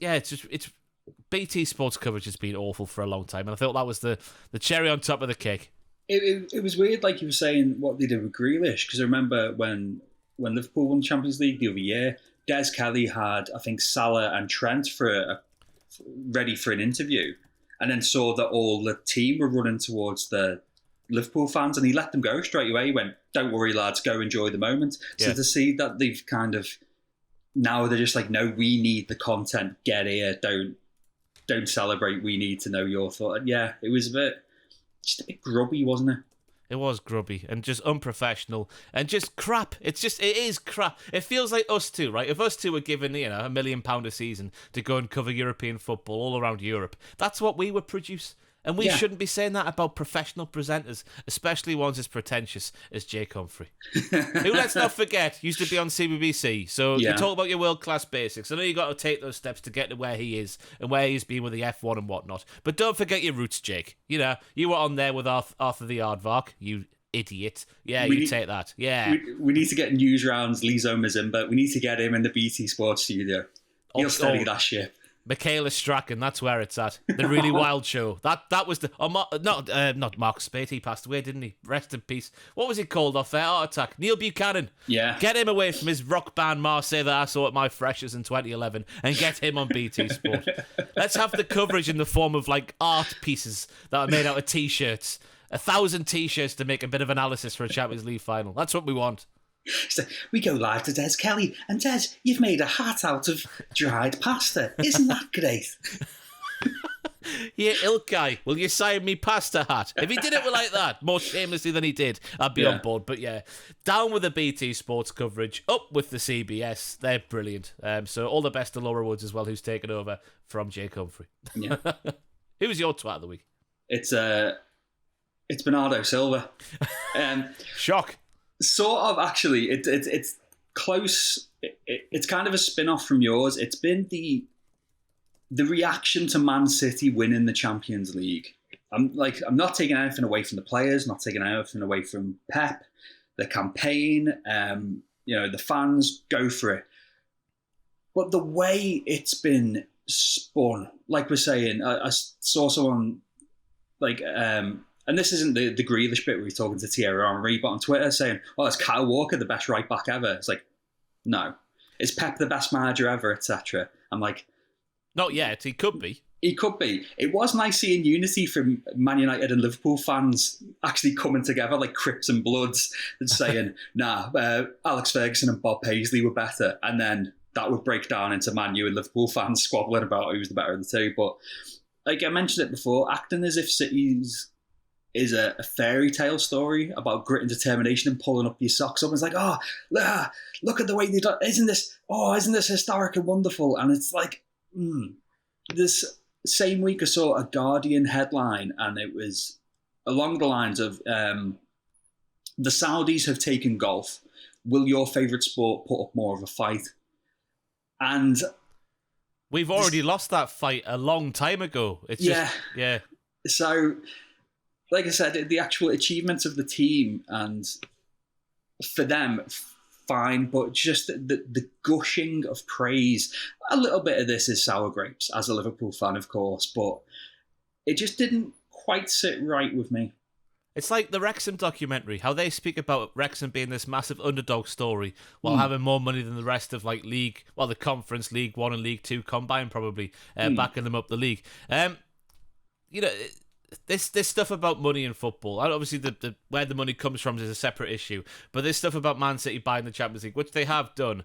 BT Sports coverage has been awful for a long time, and I thought that was the cherry on top of the cake. It was weird, like you were saying, what they did with Grealish, because I remember when Liverpool won the Champions League the other year, Des Kelly had, I think, Salah and Trent ready for an interview, and then saw that all the team were running towards the Liverpool fans, and he let them go straight away. He went, "Don't worry, lads, go enjoy the moment." So to see that they've kind of, now they're just like, no, we need the content, get here, don't celebrate, we need to know your thought. Yeah, it was just a bit grubby, wasn't it? It was grubby and just unprofessional and just crap. It is crap. It feels like us two, right? If us two were given, £1 million a season to go and cover European football all around Europe, that's what we would produce. And we shouldn't be saying that about professional presenters, especially ones as pretentious as Jake Humphrey, who, let's not forget, used to be on CBBC. So you talk about your world-class basics. I know you got to take those steps to get to where he is and where he's been with the F1 and whatnot. But don't forget your roots, Jake. You were on there with Arthur the Aardvark, you idiot. Yeah, take that. Yeah. We need to get news rounds, Lizo Mazimba. We need to get him in the BT Sports studio. He'll steady that ship. Michaela Strachan, that's where it's at. The Really Wild Show. That was the... not Mark Spade, he passed away, didn't he? Rest in peace. What was he called off there? Heart attack. Neil Buchanan. Yeah. Get him away from his rock band Marseille that I saw at my Freshers in 2011 and get him on BT Sport. Let's have the coverage in the form of like art pieces that are made out of T-shirts. 1,000 T-shirts to make a bit of analysis for a Champions League final. That's what we want. So we go live to Des Kelly, and Des, you've made a hat out of dried pasta. Isn't that great? Yeah, Ilkay, will you sign me pasta hat? If he did it like that, more shamelessly than he did, I'd be on board. But yeah, down with the BT Sports coverage, up with the CBS. They're brilliant. So all the best to Laura Woods as well, who's taken over from Jake Humphrey. Yeah. Who's your twat of the week? It's Bernardo Silva. Shock. Sort of, actually. It's close. It's kind of a spin-off from yours. It's been the reaction to Man City winning the Champions League. I'm not taking anything away from the players, not taking anything away from Pep, the campaign, the fans, go for it. But the way it's been spun, like we're saying, I saw someone and this isn't the Grealish bit where he's talking to Thierry Henry, but on Twitter saying, "Oh, is Kyle Walker the best right back ever?" It's like, no. Is Pep the best manager ever, etc.? I'm like, not yet. He could be. He could be. It was nice seeing unity from Man United and Liverpool fans actually coming together like Crips and Bloods and saying, nah, Alex Ferguson and Bob Paisley were better. And then that would break down into Man U and Liverpool fans squabbling about who's the better of the two. But like I mentioned it before, acting as if City's is a fairy tale story about grit and determination and pulling up your socks up. It's like, look at the way they do. Isn't this historic and wonderful? And it's like, this same week I saw a Guardian headline, and it was along the lines of the Saudis have taken golf. Will your favourite sport put up more of a fight? And we've already lost that fight a long time ago. It's just, yeah. So, like I said, the actual achievements of the team, and for them, fine, but just the gushing of praise. A little bit of this is sour grapes, as a Liverpool fan, of course, but it just didn't quite sit right with me. It's like the Wrexham documentary, how they speak about Wrexham being this massive underdog story while having more money than the rest of the Conference, League 1 and League 2 combined, probably, backing them up the league. This stuff about money in football, and obviously the where the money comes from is a separate issue, but this stuff about Man City buying the Champions League, which they have done,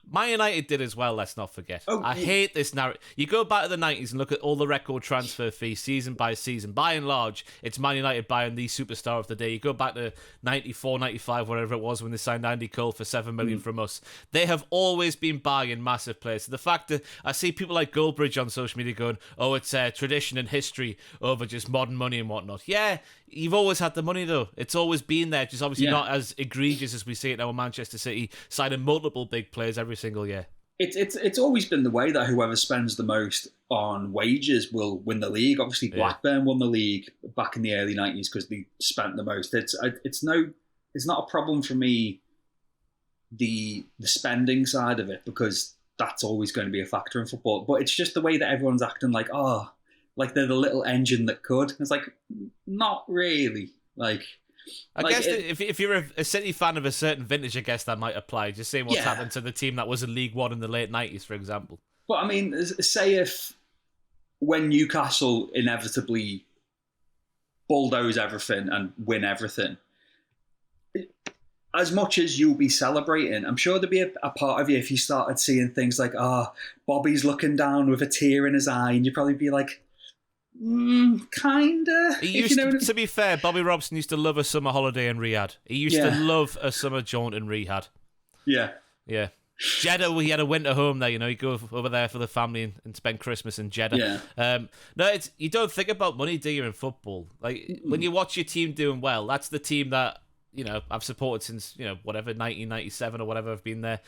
Man United did as well, let's not forget. I hate this narrative. You go back to the 90s and look at all the record transfer fees season by season. By and large, it's Man United buying the superstar of the day. You go back to 94, 95, whatever it was, when they signed Andy Cole for $7 million from us. They have always been buying massive players. So the fact that I see people like Goldbridge on social media going, oh, it's tradition and history over just modern money and whatnot. Yeah, you've always had the money, though. It's always been there, just obviously not as egregious as we see it now in Manchester City, signing multiple big players every single year. It's always been the way that whoever spends the most on wages will win the league. Obviously, Blackburn won the league back in the early 90s because they spent the most. It's not a problem for me, the spending side of it, because that's always going to be a factor in football. But it's just the way that everyone's acting like they're the little engine that could. It's like, not really. I guess if you're a City fan of a certain vintage, I guess that might apply. Just seeing what's happened to the team that was in League One in the late 90s, for example. But I mean, say if when Newcastle inevitably bulldoze everything and win everything, as much as you'll be celebrating, I'm sure there'd be a part of you if you started seeing things like, Bobby's looking down with a tear in his eye, and you'd probably be like, kinda. To be fair, Bobby Robson used to love a summer holiday in Riyadh. He used to love a summer jaunt in Riyadh. Yeah. Jeddah, he had a winter home there, he'd go over there for the family and spend Christmas in Jeddah. You don't think about money, do you, in football? When you watch your team doing well, that's the team that I've supported since, 1997 or whatever. I've been there,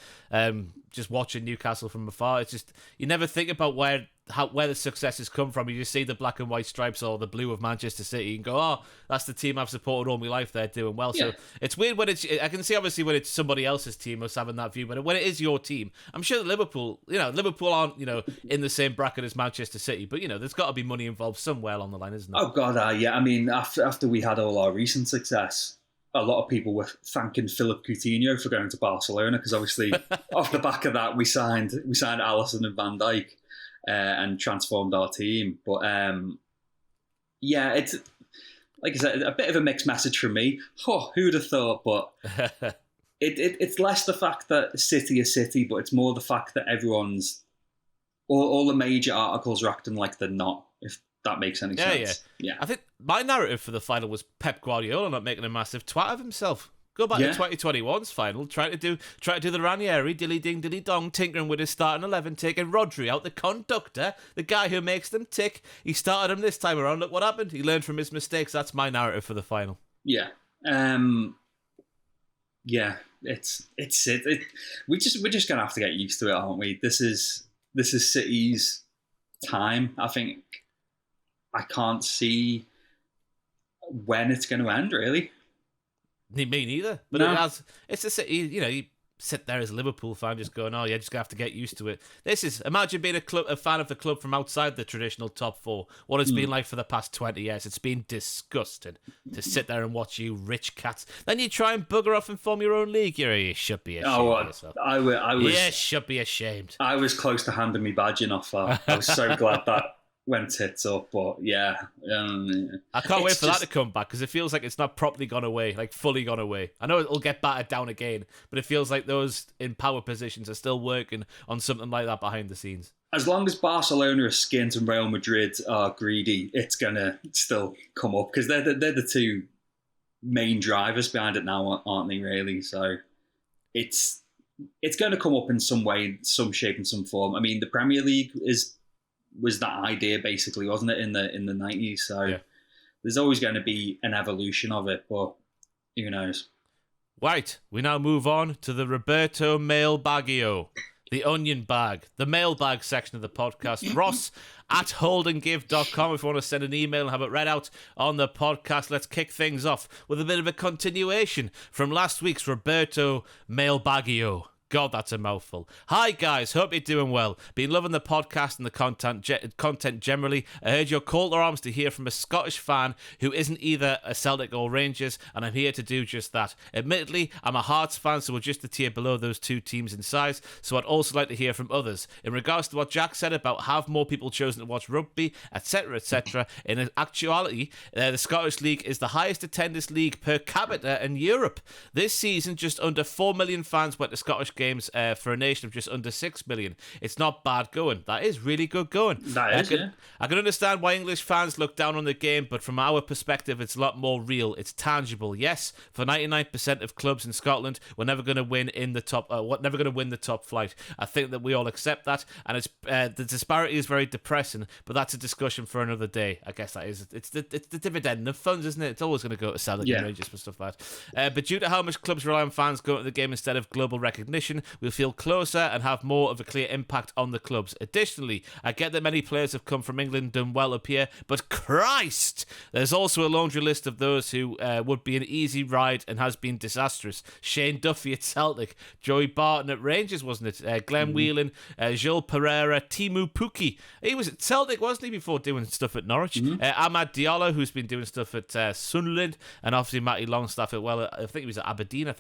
just watching Newcastle from afar. It's just, you never think about where the successes come from. You just see the black and white stripes or the blue of Manchester City and go, oh, that's the team I've supported all my life. They're doing well. So it's weird when I can see obviously when it's somebody else's team us having that view, but when it is your team, I'm sure that Liverpool aren't, in the same bracket as Manchester City, but there's got to be money involved somewhere along the line, isn't there? Oh God, yeah. I mean, after we had all our recent success, a lot of people were thanking Philip Coutinho for going to Barcelona, because obviously off the back of that we signed Alisson and Van Dijk and transformed our team. But it's like I said, a bit of a mixed message from me. Who'd have thought? But it's less the fact that City is City, but it's more the fact that everyone's all the major articles are acting like they're not. If that makes any Yeah, sense. Yeah. I think my narrative for the final was Pep Guardiola not making a massive twat of himself. Go back to 2021's final, try to do the Ranieri, dilly ding, dilly dong, tinkering with his starting 11, taking Rodri out, the conductor, the guy who makes them tick. He started him this time around. Look what happened. He learned from his mistakes. That's my narrative for the final. Yeah. Yeah. It's it. We're just gonna have to get used to it, aren't we? This is City's time. I think I can't see when it's going to end, really. Me neither. But No. it's a City, you sit there as a Liverpool fan just going, oh, yeah, just going to have to get used to it. Imagine being a fan of the club from outside the traditional top four. What it's been like for the past 20 years. It's been disgusting to sit there and watch you rich cats. Then you try and bugger off and form your own league. You should be ashamed of yourself. I was. Yeah, should be ashamed. I was close to handing me badging off that. I was so glad that went tits up, but yeah. I can't wait for that to come back because it feels like it's not properly gone away, like fully gone away. I know it'll get battered down again, but it feels like those in power positions are still working on something like that behind the scenes. As long as Barcelona are skint and Real Madrid are greedy, it's gonna still come up because they're the two main drivers behind it now, aren't they? Really, so it's going to come up in some way, some shape, and some form. I mean, the Premier League was that idea basically, wasn't it, in the 90s? So yeah. There's always going to be an evolution of it, but who knows? Right, we now move on to the Roberto Mailbagio, the onion bag, the mailbag section of the podcast. Ross at holdangive.com if you want to send an email and have it read out on the podcast. Let's kick things off with a bit of a continuation from last week's Roberto Mailbagio. God, that's a mouthful. Hi, guys. Hope you're doing well. Been loving the podcast and the content generally. I heard your call to arms to hear from a Scottish fan who isn't either a Celtic or Rangers, and I'm here to do just that. Admittedly, I'm a Hearts fan, so we're just a tier below those two teams in size, so I'd also like to hear from others. In regards to what Jack said about have more people chosen to watch rugby, etc., in actuality, the Scottish League is the highest attendance league per capita in Europe. This season, just under 4 million fans went to Scottish games for a nation of just under 6 million. It's not bad going. That is really good going. That is, yeah. I can understand why English fans look down on the game, but from our perspective, it's a lot more real. It's tangible. Yes, for 99% of clubs in Scotland, we're never going to win in the top. Never going to win the top flight. I think that we all accept that, and it's the disparity is very depressing. But that's a discussion for another day. I guess that is. It's the dividend of funds, isn't it? It's always going to go to Celtic and Rangers for stuff like that. But due to how much clubs rely on fans going to the game instead of global recognition, we'll feel closer and have more of a clear impact on the clubs. Additionally, I get that many players have come from England and done well up here, but Christ, there's also a laundry list of those who would be an easy ride and has been disastrous. Shane Duffy at Celtic, Joey Barton at Rangers, wasn't it? Glenn Whelan, Gilles Pereira, Timu Puki. He was at Celtic, wasn't he, before doing stuff at Norwich? Ahmad Diallo, who's been doing stuff at Sunderland, and obviously Matty Longstaff at I think he was at Aberdeen, a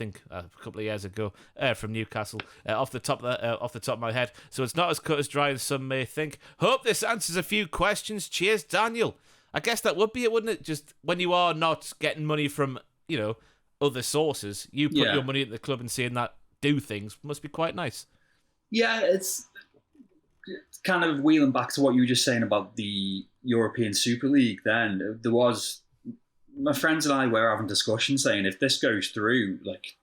couple of years ago, from Newcastle. Off the top of my head, so it's not as cut as dry as some may think. Hope this answers a few questions. Cheers, Daniel. I guess that would be it, wouldn't it? Just when you are not getting money from other sources, you put your money at the club and seeing that do things must be quite nice. Yeah, it's kind of wheeling back to what you were just saying about the European Super League. Then there was my friends and I were having discussions saying if this goes through, like,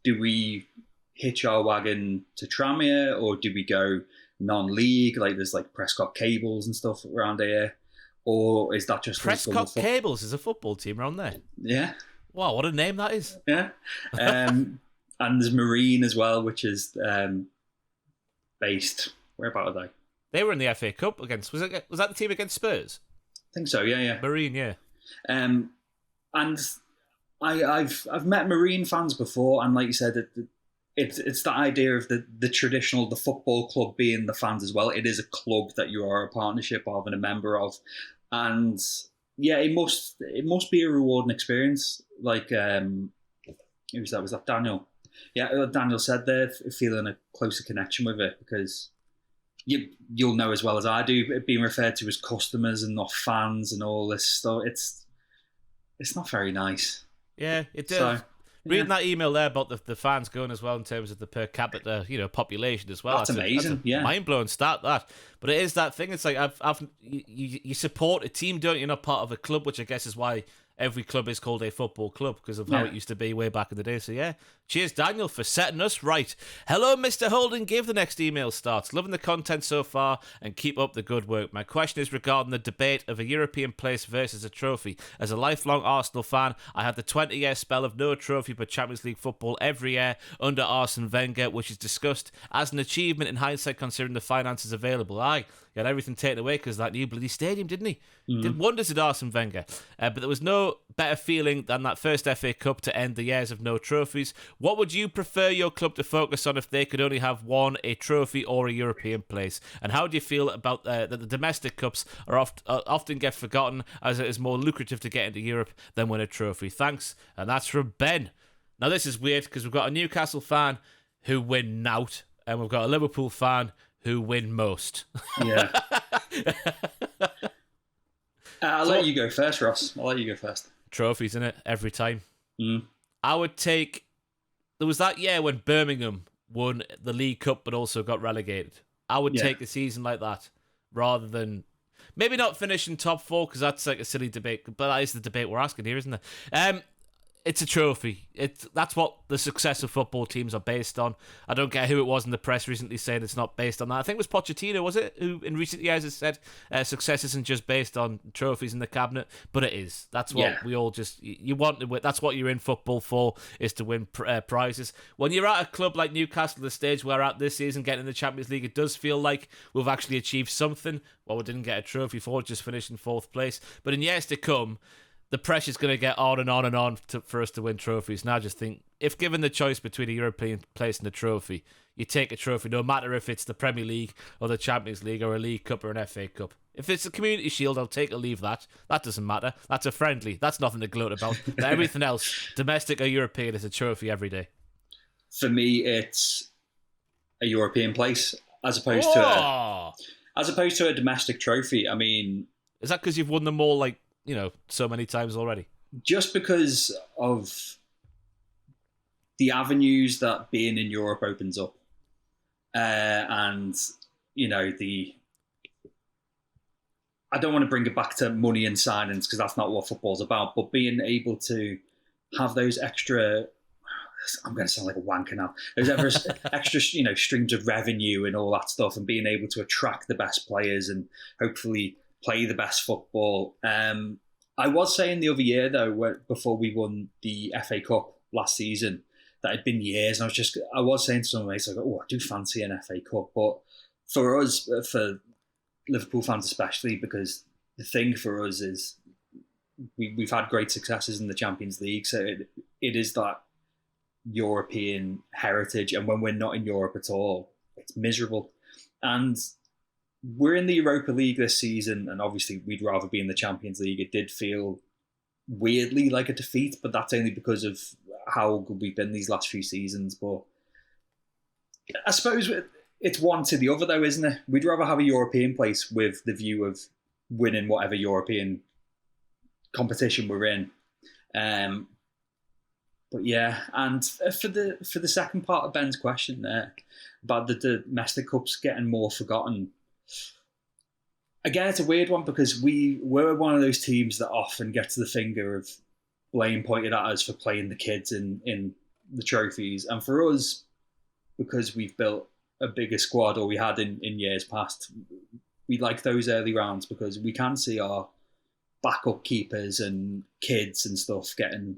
do we hitch our wagon to Tranmere or do we go non-league? Like there's like Prescott Cables and stuff around here, or is that just Prescott Cables is a football team around there? Yeah. Wow, what a name that is. Yeah. And there's Marine as well, which is based where about are they? They were in the FA Cup against was that the team against Spurs? I think so. Yeah. Marine, yeah. And I've met Marine fans before, and like you said, it's the idea of the traditional, the football club being the fans as well. It is a club that you are a partnership of and a member of, and yeah, it must be a rewarding experience. Like who was that? Was that Daniel? Yeah, Daniel said they're feeling a closer connection with it because you'll know as well as I do, being referred to as customers and not fans and all this stuff. It's not very nice. Yeah, it does. So, Reading that email there about the fans going as well in terms of the per capita, population as well. That's amazing. That's a mind-blowing stat, that. But it is that thing. It's like you support a team, don't you? You're not part of a club, which I guess is why every club is called a football club, because of how it used to be way back in the day. So yeah, cheers Daniel for setting us right. Hello Mr. Holden, give the next email starts. Loving the content so far and keep up the good work. My question is regarding the debate of a European place versus a trophy. As a lifelong Arsenal fan, I had the 20-year spell of no trophy but Champions League football every year under Arsene Wenger, which is discussed as an achievement in hindsight considering the finances available. He had everything taken away because that new bloody stadium, didn't he? Did wonders at Arsene Wenger. But there was no better feeling than that first FA Cup to end the years of no trophies. What would you prefer your club to focus on if they could only have one, a trophy or a European place? And how do you feel about that the domestic cups are often get forgotten, as it is more lucrative to get into Europe than win a trophy? Thanks. And that's from Ben. Now this is weird because we've got a Newcastle fan who win nout, and we've got a Liverpool fan who win most. Yeah. I'll let you go first, Ross. I'll let you go first. Trophies, innit? Every time. I would take... There was that year when Birmingham won the League Cup but also got relegated. I would take a season like that rather than... Maybe not finishing top 4 because that's like a silly debate, but that is the debate we're asking here, isn't it? It's a trophy. That's what the success of football teams are based on. I don't get who it was in the press recently saying it's not based on that. I think it was Pochettino, was it, who in recent years has said success isn't just based on trophies in the cabinet, but it is. That's what we all just... You want to win. That's what you're in football for, is to win prizes. When you're at a club like Newcastle, the stage we're at this season, getting in the Champions League, it does feel like we've actually achieved something. Well, we didn't get a trophy for, just finished in 4th place. But in years to come, the pressure's going to get on and on and on for us to win trophies. And I just think, if given the choice between a European place and a trophy, you take a trophy, no matter if it's the Premier League or the Champions League or a League Cup or an FA Cup. If it's a Community Shield, I'll take or leave that. That doesn't matter. That's a friendly. That's nothing to gloat about. But everything else, domestic or European, is a trophy every day. For me, it's a European place as opposed to a domestic trophy. I mean... Is that because you've won them all, so many times already? Just because of the avenues that being in Europe opens up. And, I don't want to bring it back to money and signings because that's not what football's about, but being able to have those extra... I'm going to sound like a wanker now. There's extra, streams of revenue and all that stuff, and being able to attract the best players and hopefully play the best football. I was saying the other year, though, before we won the FA Cup last season, that it'd been years, and I was saying to some mates, I do fancy an FA Cup. But for us, for Liverpool fans especially, because the thing for us is we've had great successes in the Champions League, so it is that European heritage, and when we're not in Europe at all, it's miserable. And we're in the Europa League this season, and obviously we'd rather be in the Champions League. It did feel weirdly like a defeat, but that's only because of how good we've been these last few seasons. But I suppose it's one to the other, though, isn't it? We'd rather have a European place with the view of winning whatever European competition we're in. But yeah, and for the second part of Ben's question there about the domestic cups getting more forgotten, again, it's a weird one because we're one of those teams that often gets the finger of blame pointed at us for playing the kids in the trophies. And for us, because we've built a bigger squad, or we had in years past, we like those early rounds because we can see our backup keepers and kids and stuff getting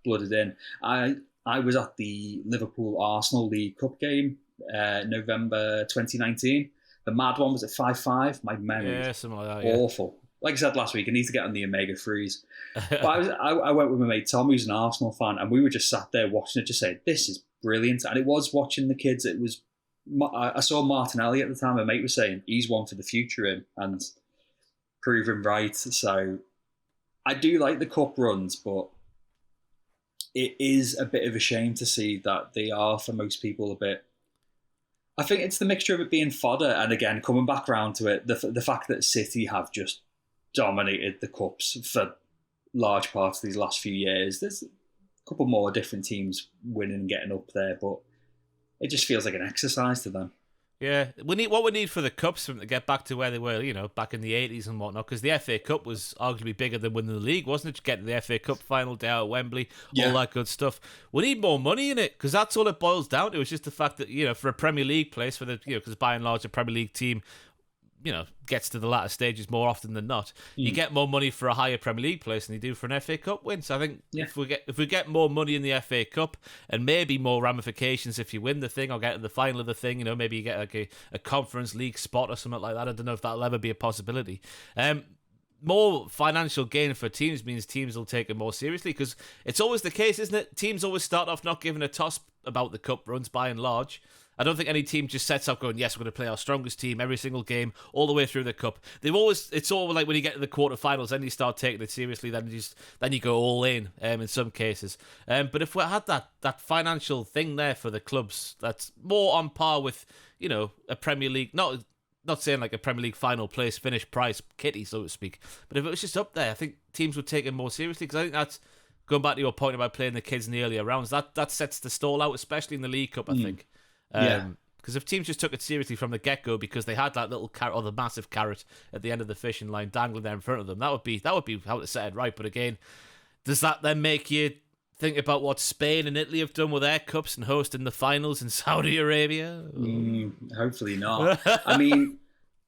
blooded in. I was at the Liverpool-Arsenal League Cup game, November 2019. The mad one was at 5-5. My memory is awful. Like I said last week, I need to get on the omega-3s. But I went with my mate Tom, who's an Arsenal fan, and we were just sat there watching it, just saying, this is brilliant. And it was watching the kids. It was. I saw Martinelli at the time. My mate was saying, he's one for the future in, and proving right. So I do like the cup runs, but it is a bit of a shame to see that they are, for most people, a bit... I think it's the mixture of it being fodder, and again, coming back around to it, the fact that City have just dominated the cups for large parts of these last few years. couple more different teams winning and getting up there, but it just feels like an exercise to them. Yeah, what we need for the cups for them to get back to where they were, back in the 80s and whatnot, because the FA Cup was arguably bigger than winning the league, wasn't it? Getting the FA Cup final day out at Wembley, all that good stuff. We need more money in it, because that's all it boils down to. It's just the fact that, for a Premier League place, because by and large a Premier League team, gets to the latter stages more often than not. You get more money for a higher Premier League place than you do for an FA Cup win. So I think if we get more money in the FA Cup and maybe more ramifications if you win the thing or get to the final of the thing, maybe you get like a Conference League spot or something like that. I don't know if that'll ever be a possibility. More financial gain for teams means teams will take it more seriously, because it's always the case, isn't it? Teams always start off not giving a toss about the cup runs by and large. I don't think any team just sets up going, yes, we're going to play our strongest team every single game all the way through the cup. It's all like when you get to the quarterfinals, then you start taking it seriously, then you go all in some cases. But if we had that financial thing there for the clubs, that's more on par with, a Premier League, not saying like a Premier League final place, finish price kitty, so to speak. But if it was just up there, I think teams would take it more seriously, because I think that's, going back to your point about playing the kids in the earlier rounds, that sets the stall out, especially in the League Cup, I think. Because if teams just took it seriously from the get-go because they had that little carrot or the massive carrot at the end of the fishing line dangling there in front of them, that would be how to set it right. But again, does that then make you think about what Spain and Italy have done with their cups and hosting the finals in Saudi Arabia? Hopefully not. I mean,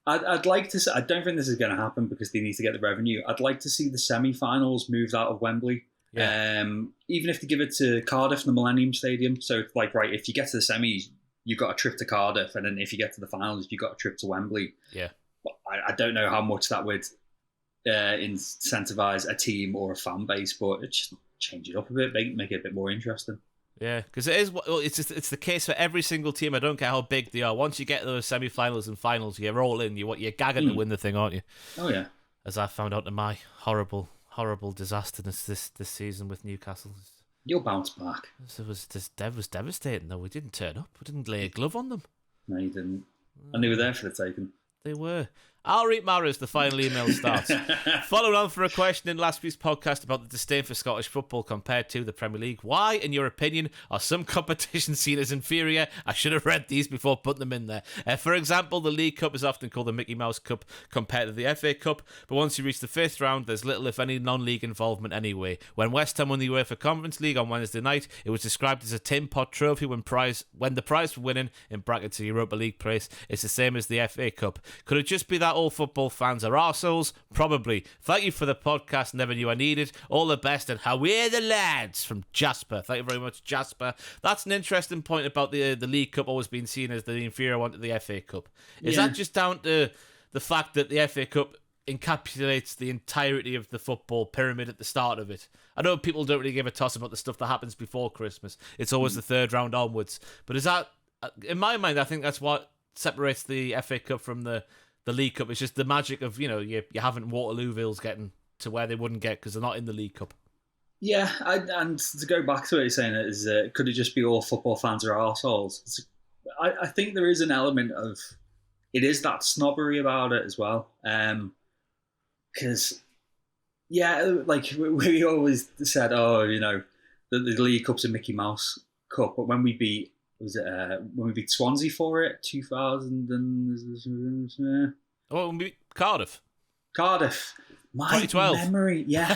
I'd like to say, I don't think this is going to happen because they need to get the revenue. I'd like to see the semi-finals moved out of Wembley. Yeah. Even if they give it to Cardiff in the Millennium Stadium. So it's like, right, if you get to the semis, you've got a trip to Cardiff, and then if you get to the finals, you've got a trip to Wembley. Yeah. I don't know how much that would incentivize a team or a fan base, but it just change it up a bit, make it a bit more interesting. Yeah, because it's the case for every single team. I don't care how big they are. Once you get those semi-finals and finals, you're all in. You're gagging to win the thing, aren't you? Oh yeah. As I found out in my horrible disasterness this season with Newcastle. You'll bounce back. It was devastating, though. We didn't turn up. We didn't lay a glove on them. No, you didn't. And they were there for the taking. They were. I'll read Maris, the final email starts. Following on for a question in last week's podcast about the disdain for Scottish football compared to the Premier League. Why, in your opinion, are some competitions seen as inferior? I should have read these before putting them in there. For example, the League Cup is often called the Mickey Mouse Cup compared to the FA Cup, but once you reach the fifth round, there's little, if any, non-league involvement anyway. When West Ham won the UEFA Conference League on Wednesday night, it was described as a tin pot trophy when the prize for winning, in brackets, a Europa League place, is the same as the FA Cup. Could it just be that all football fans are arseholes? Probably. Thank you for the podcast. Never knew I needed. All the best, and how're the lads? From Jasper. Thank you very much, Jasper. That's an interesting point about the League Cup always being seen as the inferior one to the FA Cup. Is that just down to the fact that the FA Cup encapsulates the entirety of the football pyramid at the start of it? I know people don't really give a toss about the stuff that happens before Christmas. It's always the third round onwards. But is that, in my mind, I think that's what separates the FA Cup from the League Cup. It's just the magic of, you haven't Waterlooville's getting to where they wouldn't get because they're not in the League Cup. Yeah, and to go back to what you're saying, could it just be all football fans are arseholes? I think there is an element of, it is that snobbery about it as well. Because, like we always said, the League Cup's a Mickey Mouse Cup, but when we beat, when we beat Swansea for it, 2000 and... Oh, we beat Cardiff. My 2012. memory, yeah.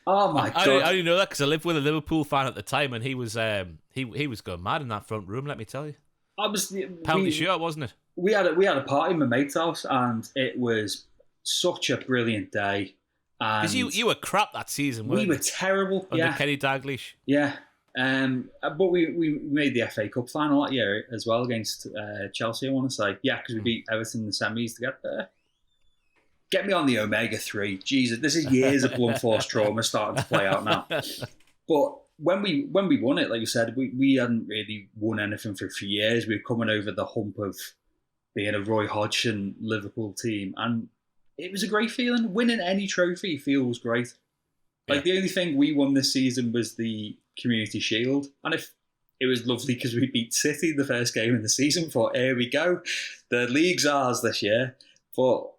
Oh my God! I only know that because I lived with a Liverpool fan at the time, and he was going mad in that front room. Let me tell you, penalty shootout, wasn't it? We had a party in my mate's house, and it was such a brilliant day. Because you were crap that season, weren't you? We were terrible. Under Kenny Dalglish. Yeah. But we made the FA Cup final that year as well against Chelsea, I want to say. Yeah, because we beat Everton in the semis to get there. Get me on the omega-3. Jesus, this is years of blunt force trauma starting to play out now. But when we won it, like you said, we hadn't really won anything for a few years. We were coming over the hump of being a Roy Hodgson Liverpool team. And it was a great feeling. Winning any trophy feels great. Like, the only thing we won this season was the Community Shield. And if it was lovely because we beat City the first game in the season, thought, here we go. The league's ours this year. But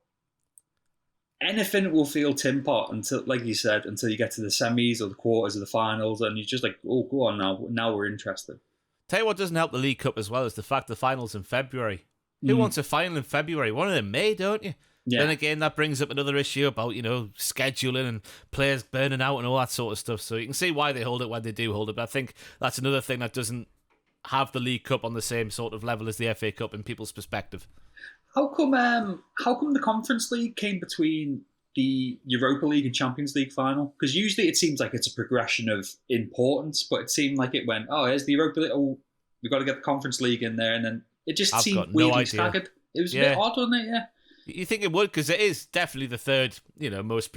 anything will feel tin pot until, like you said, until you get to the semis or the quarters or the finals, and you're just like, oh, go on now. Now we're interested. Tell you what doesn't help the League Cup as well is the fact the final's in February. Who wants a final in February? One in May, don't you? Yeah. Then again, that brings up another issue about, scheduling and players burning out and all that sort of stuff. So you can see why they hold it when they do hold it. But I think that's another thing that doesn't have the League Cup on the same sort of level as the FA Cup in people's perspective. How come the Conference League came between the Europa League and Champions League final? Because usually it seems like it's a progression of importance, but it seemed like it went, oh, here's the Europa League, oh, we've got to get the Conference League in there, and then it just seemed weirdly staggered. It was a bit odd, wasn't it? Yeah. You think it would, because it is definitely the third, most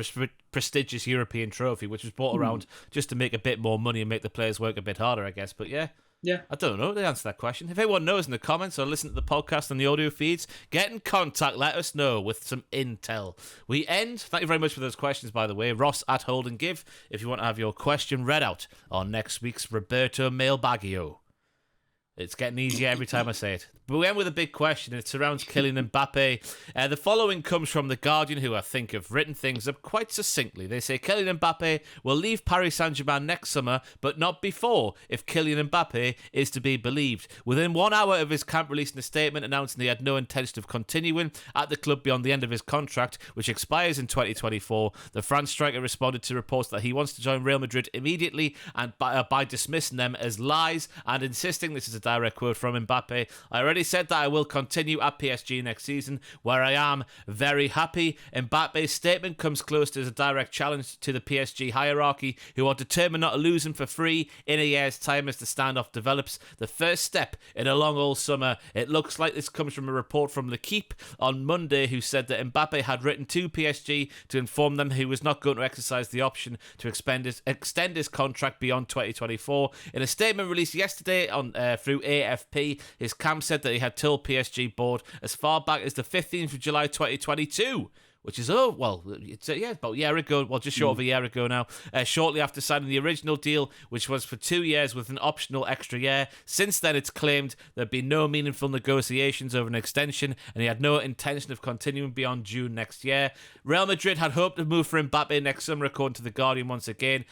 prestigious European trophy, which was brought around just to make a bit more money and make the players work a bit harder, I guess. But yeah, I don't know the answer to that question. If anyone knows in the comments or listen to the podcast on the audio feeds, get in contact, let us know with some intel. We end. Thank you very much for those questions, by the way. Ross at Hold and Give, if you want to have your question read out on next week's Roberto Mailbaggio. It's getting easier every time I say it. But we end with a big question, and it surrounds Kylian Mbappé. The following comes from The Guardian, who I think have written things up quite succinctly. They say Kylian Mbappé will leave Paris Saint-Germain next summer, but not before, if Kylian Mbappé is to be believed. Within 1 hour of his camp releasing a statement announcing he had no intention of continuing at the club beyond the end of his contract, which expires in 2024, the France striker responded to reports that he wants to join Real Madrid immediately, and by dismissing them as lies and insisting, this is a direct quote from Mbappé, I already said that I will continue at PSG next season, where I am very happy. Mbappe's statement comes close to a direct challenge to the PSG hierarchy, who are determined not to lose him for free in a year's time as the standoff develops. The first step in a long old summer. It looks like this comes from a report from L'Equipe on Monday, who said that Mbappé had written to PSG to inform them he was not going to exercise the option to extend his contract beyond 2024. In a statement released yesterday on through AFP, his camp said that he had told PSG board as far back as the 15th of July 2022, which is, about a year ago, just short of a year ago now, shortly after signing the original deal, which was for 2 years with an optional extra year. Since then, it's claimed there'd been no meaningful negotiations over an extension, and he had no intention of continuing beyond June next year. Real Madrid had hoped to move for Mbappé next summer, according to The Guardian once again,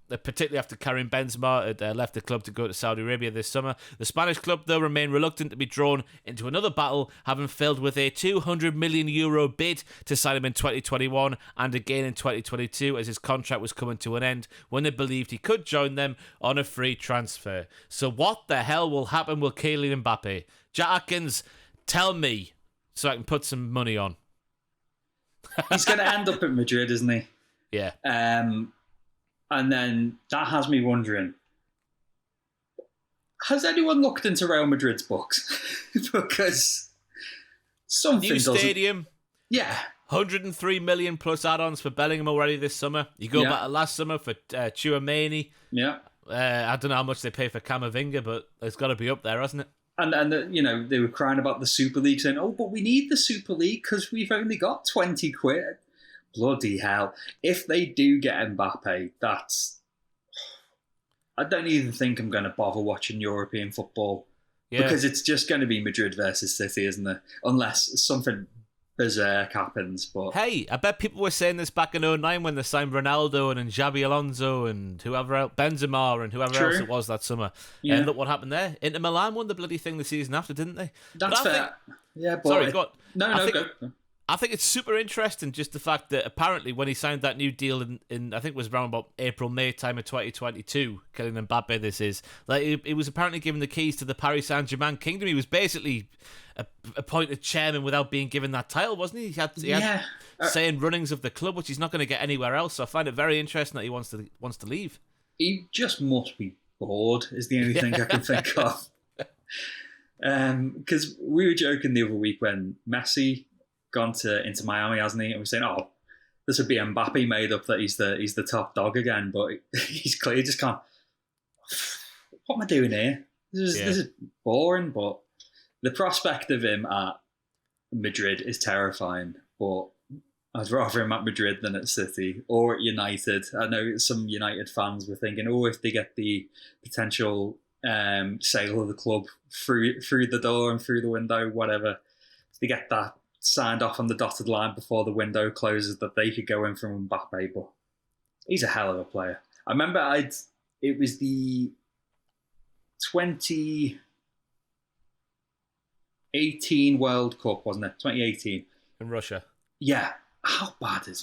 particularly after Karim Benzema had left the club to go to Saudi Arabia this summer. The Spanish club, though, remained reluctant to be drawn into another battle, having failed with a €200 million bid to sign him in 2021 and again in 2022 as his contract was coming to an end, when they believed he could join them on a free transfer. So what the hell will happen with Kylian Mbappé? Jack Atkins, tell me so I can put some money on. He's going to end up at Madrid, isn't he? Yeah. And then that has me wondering, has anyone looked into Real Madrid's books? Because something new doesn't... stadium. Yeah. 103 million plus add-ons for Bellingham already this summer. You go back to last summer for Tchouaméni. Yeah. I don't know how much they pay for Camavinga, but it's got to be up there, hasn't it? And they were crying about the Super League, saying, oh, but we need the Super League because we've only got 20 quid. Bloody hell. If they do get Mbappe, I don't even think I'm going to bother watching European football. Yeah. Because it's just going to be Madrid versus City, isn't it? Unless something berserk happens. But hey, I bet people were saying this back in 2009 when they signed Ronaldo and Xabi Alonso and whoever else, Benzema and whoever else it was that summer. Yeah. And look what happened there. Inter Milan won the bloody thing the season after, didn't they? That's fair. But sorry, go on. No, go. I think it's super interesting, just the fact that apparently when he signed that new deal in I think it was around about April, May time of 2022, Kylian Mbappé this is, like he was apparently given the keys to the Paris Saint-Germain kingdom. He was basically appointed chairman without being given that title, wasn't he? He had saying runnings of the club, which he's not going to get anywhere else. So I find it very interesting that he wants to leave. He just must be bored, is the only thing I can think of. Because we were joking the other week when Messi gone into Miami, hasn't he? And we're saying, oh, this would be Mbappe made up that he's the top dog again, but he's clearly just can't. What am I doing here? This is boring. But the prospect of him at Madrid is terrifying. But I'd rather him at Madrid than at City or at United. I know some United fans were thinking, oh, if they get the potential sale of the club through the door and through the window, whatever, if they get that signed off on the dotted line before the window closes that they could go in from Mbappé, but he's a hell of a player. I remember it was the 2018 World Cup, wasn't it? 2018 in Russia. Yeah. How bad am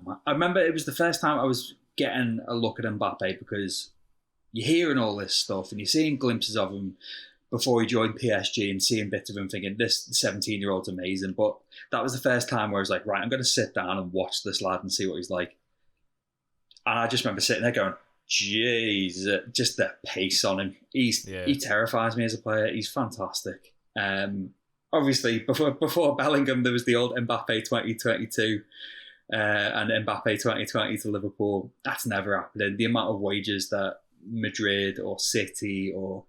I? I remember it was the first time I was getting a look at Mbappé because you're hearing all this stuff and you're seeing glimpses of him before he joined PSG and seeing bits of him thinking, this 17-year-old's amazing. But that was the first time where I was like, right, I'm going to sit down and watch this lad and see what he's like. And I just remember sitting there going, jeez, just the pace on him. He terrifies me as a player. He's fantastic. Obviously, before Bellingham, there was the old Mbappé 2022 and Mbappé 2020 to Liverpool. That's never happening. The amount of wages that Madrid or City or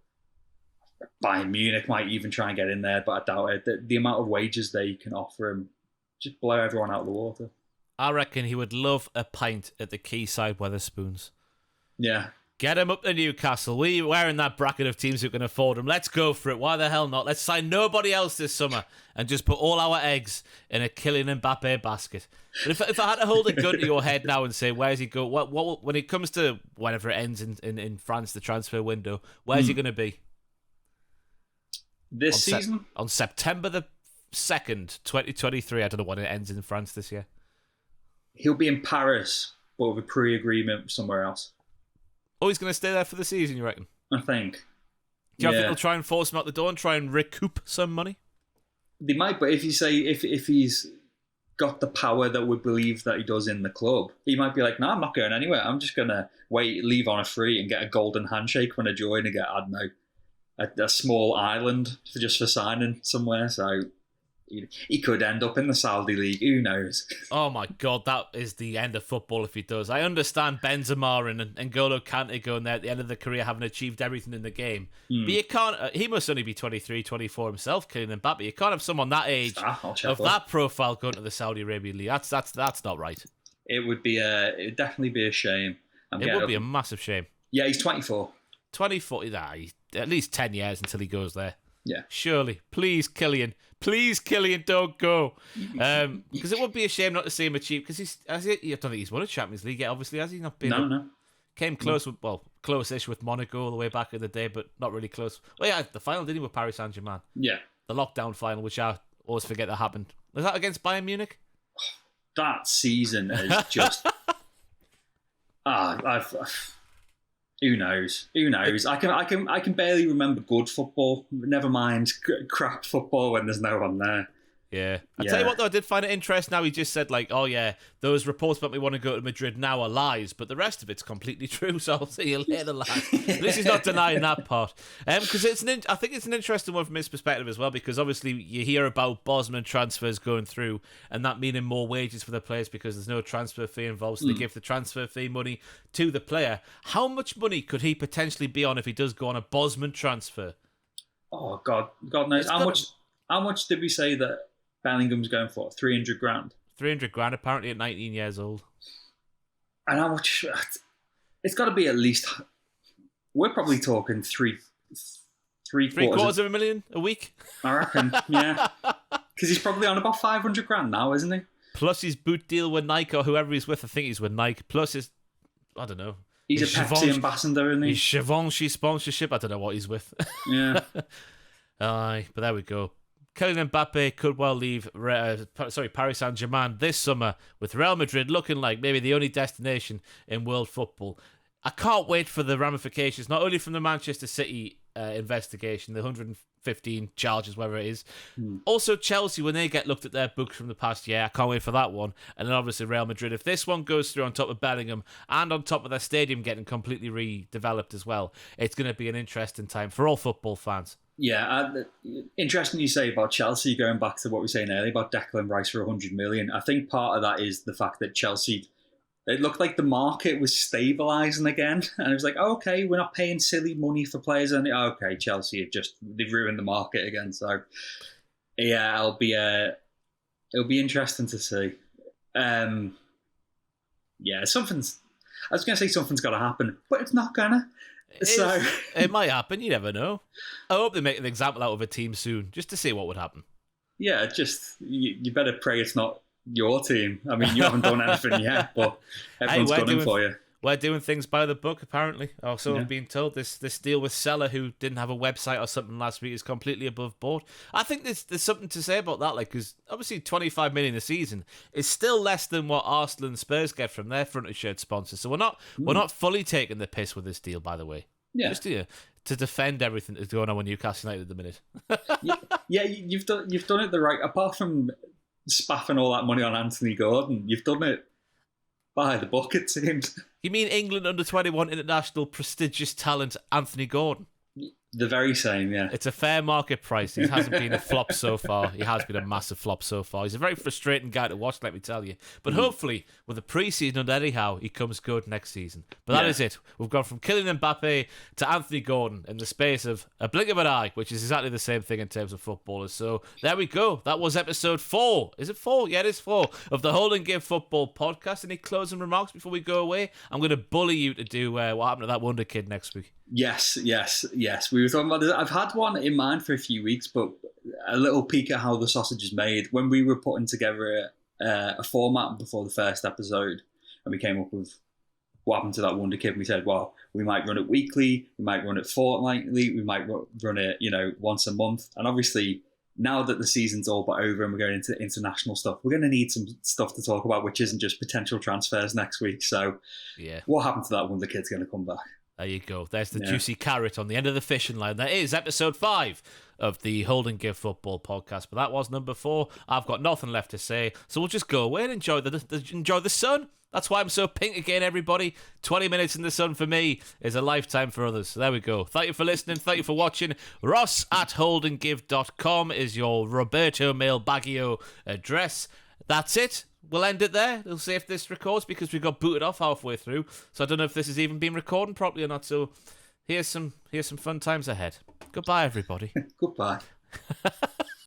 Bayern Munich might even try and get in there, but I doubt it. The amount of wages they can offer him just blow everyone out of the water. I reckon he would love a pint at the Quayside Wetherspoons. Yeah. Get him up to Newcastle. We're in that bracket of teams who can afford him. Let's go for it. Why the hell not? Let's sign nobody else this summer and just put all our eggs in a Kylian Mbappé basket. But if I had to hold a gun to your head now and say, where's he go? What when it comes to whenever it ends in France, the transfer window, where's he going to be? This season? On September the 2nd, 2023. I don't know when it ends in France this year. He'll be in Paris, but with a pre-agreement somewhere else. Oh, he's going to stay there for the season, you reckon? I think. Do you think they'll try and force him out the door and try and recoup some money? They might, but if you say if he's got the power that we believe that he does in the club, he might be like, no, I'm not going anywhere. I'm just going to leave on a free and get a golden handshake when I join and get, I don't know, a small island for signing somewhere. So he could end up in the Saudi League. Who knows? Oh my God, that is the end of football if he does. I understand Benzema and N'Golo Kante going there at the end of the career having achieved everything in the game. But you can't. He must only be 23, 24 himself, Kylian Mbappé. You can't have someone that age of that profile going to the Saudi Arabian League. That's not right. It would definitely be a shame. It would be a massive shame. Yeah, he's 24. 24, at least 10 years until he goes there. Yeah. Surely. Please, Kylian, don't go. Because it would be a shame not to see him achieve, because I don't think he's won a Champions League yet, obviously, has he? Not been. No. Came close close-ish with Monaco all the way back in the day, but not really close. Well, yeah, the final, didn't he, with Paris Saint-Germain? Yeah. The lockdown final, which I always forget that happened. Was that against Bayern Munich? That season is just... Who knows? I can barely remember good football. Never mind crap football when there's no one there. Yeah. I tell you what, though, I did find it interesting now. He just said, like, oh, yeah, those reports about me want to go to Madrid now are lies, but the rest of it's completely true, so I'll see you later, lad. This is not denying that part. Because I think it's an interesting one from his perspective as well, because obviously you hear about Bosman transfers going through and that meaning more wages for the players because there's no transfer fee involved, so they give the transfer fee money to the player. How much money could he potentially be on if he does go on a Bosman transfer? Oh, God knows. How much did we say that Bellingham's going for? 300 grand. 300 grand, apparently, at 19 years old. And how much? It's got to be at least. We're probably talking three quarters of a million a week. I reckon, yeah. Because he's probably on about 500 grand now, isn't he? Plus his boot deal with Nike or whoever he's with. I think he's with Nike. Plus his, I don't know. He's a Pepsi ambassador, isn't he? His Givenchy sponsorship. I don't know what he's with. Yeah. Aye, but there we go. Kylian Mbappé could well leave Paris Saint-Germain this summer, with Real Madrid looking like maybe the only destination in world football. I can't wait for the ramifications, not only from the Manchester City investigation, the 115 charges, whatever it is. Also Chelsea, when they get looked at their books from the past year, I can't wait for that one. And then obviously Real Madrid. If this one goes through on top of Bellingham and on top of their stadium getting completely redeveloped as well, it's going to be an interesting time for all football fans. Yeah, interesting you say about Chelsea, going back to what we were saying earlier about Declan Rice for 100 million. I think part of that is the fact that Chelsea, it looked like the market was stabilising again. And it was like, okay, we're not paying silly money for players. And okay, Chelsea they've ruined the market again. So yeah, it'll be interesting to see. Yeah, I was going to say something's got to happen, but it's not gonna. It might happen, you never know. I hope they make an example out of a team soon, just to see what would happen. Yeah, just you better pray it's not your team. I mean, you haven't done anything yet, but everyone's gunning for you. We're doing things by the book, apparently. Also, Yeah. I've been told this deal with Seller, who didn't have a website or something last week, is completely above board. I think there's something to say about that, like, because obviously 25 million a season is still less than what Arsenal and Spurs get from their front of shirt sponsors. So we're not fully taking the piss with this deal, by the way. Yeah. Just to defend everything that's going on with Newcastle United at the minute. Yeah, you've done it the right. Apart from spaffing all that money on Anthony Gordon, you've done it by the book, it seems. You mean England under-21 international prestigious talent Anthony Gordon? The very same, yeah. It's a fair market price. He hasn't been a flop so far. He has been a massive flop so far. He's a very frustrating guy to watch, let me tell you. But hopefully, with the pre-season and anyhow, he comes good next season. But that is it. We've gone from Kylian Mbappé to Anthony Gordon in the space of a blink of an eye, which is exactly the same thing in terms of footballers. So there we go. That was episode 4. Is it 4? Yeah, it is 4 of the Hold and Give Football podcast. Any closing remarks before we go away? I'm going to bully you to do what happened to that Wonder Kid next week. Yes. We were talking about this. I've had one in mind for a few weeks, but a little peek at how the sausage is made. When we were putting together a format before the first episode, and we came up with what happened to that Wonder Kid, we said, well, we might run it weekly, we might run it fortnightly, we might run it, once a month. And obviously, now that the season's all but over and we're going into international stuff, we're going to need some stuff to talk about, which isn't just potential transfers next week. So, what happened to that Wonder Kid's going to come back. There you go. There's the juicy carrot on the end of the fishing line. That is episode 5 of the Hold and Give Football podcast. But that was number 4. I've got nothing left to say. So we'll just go away and enjoy the sun. That's why I'm so pink again, everybody. 20 minutes in the sun for me is a lifetime for others. So there we go. Thank you for listening. Thank you for watching. Ross at holdandgive.com is your Roberto Mail Baggio address. That's it. We'll end it there. We'll see if this records because we got booted off halfway through. So I don't know if this has even been recording properly or not. So here's some fun times ahead. Goodbye, everybody. Goodbye.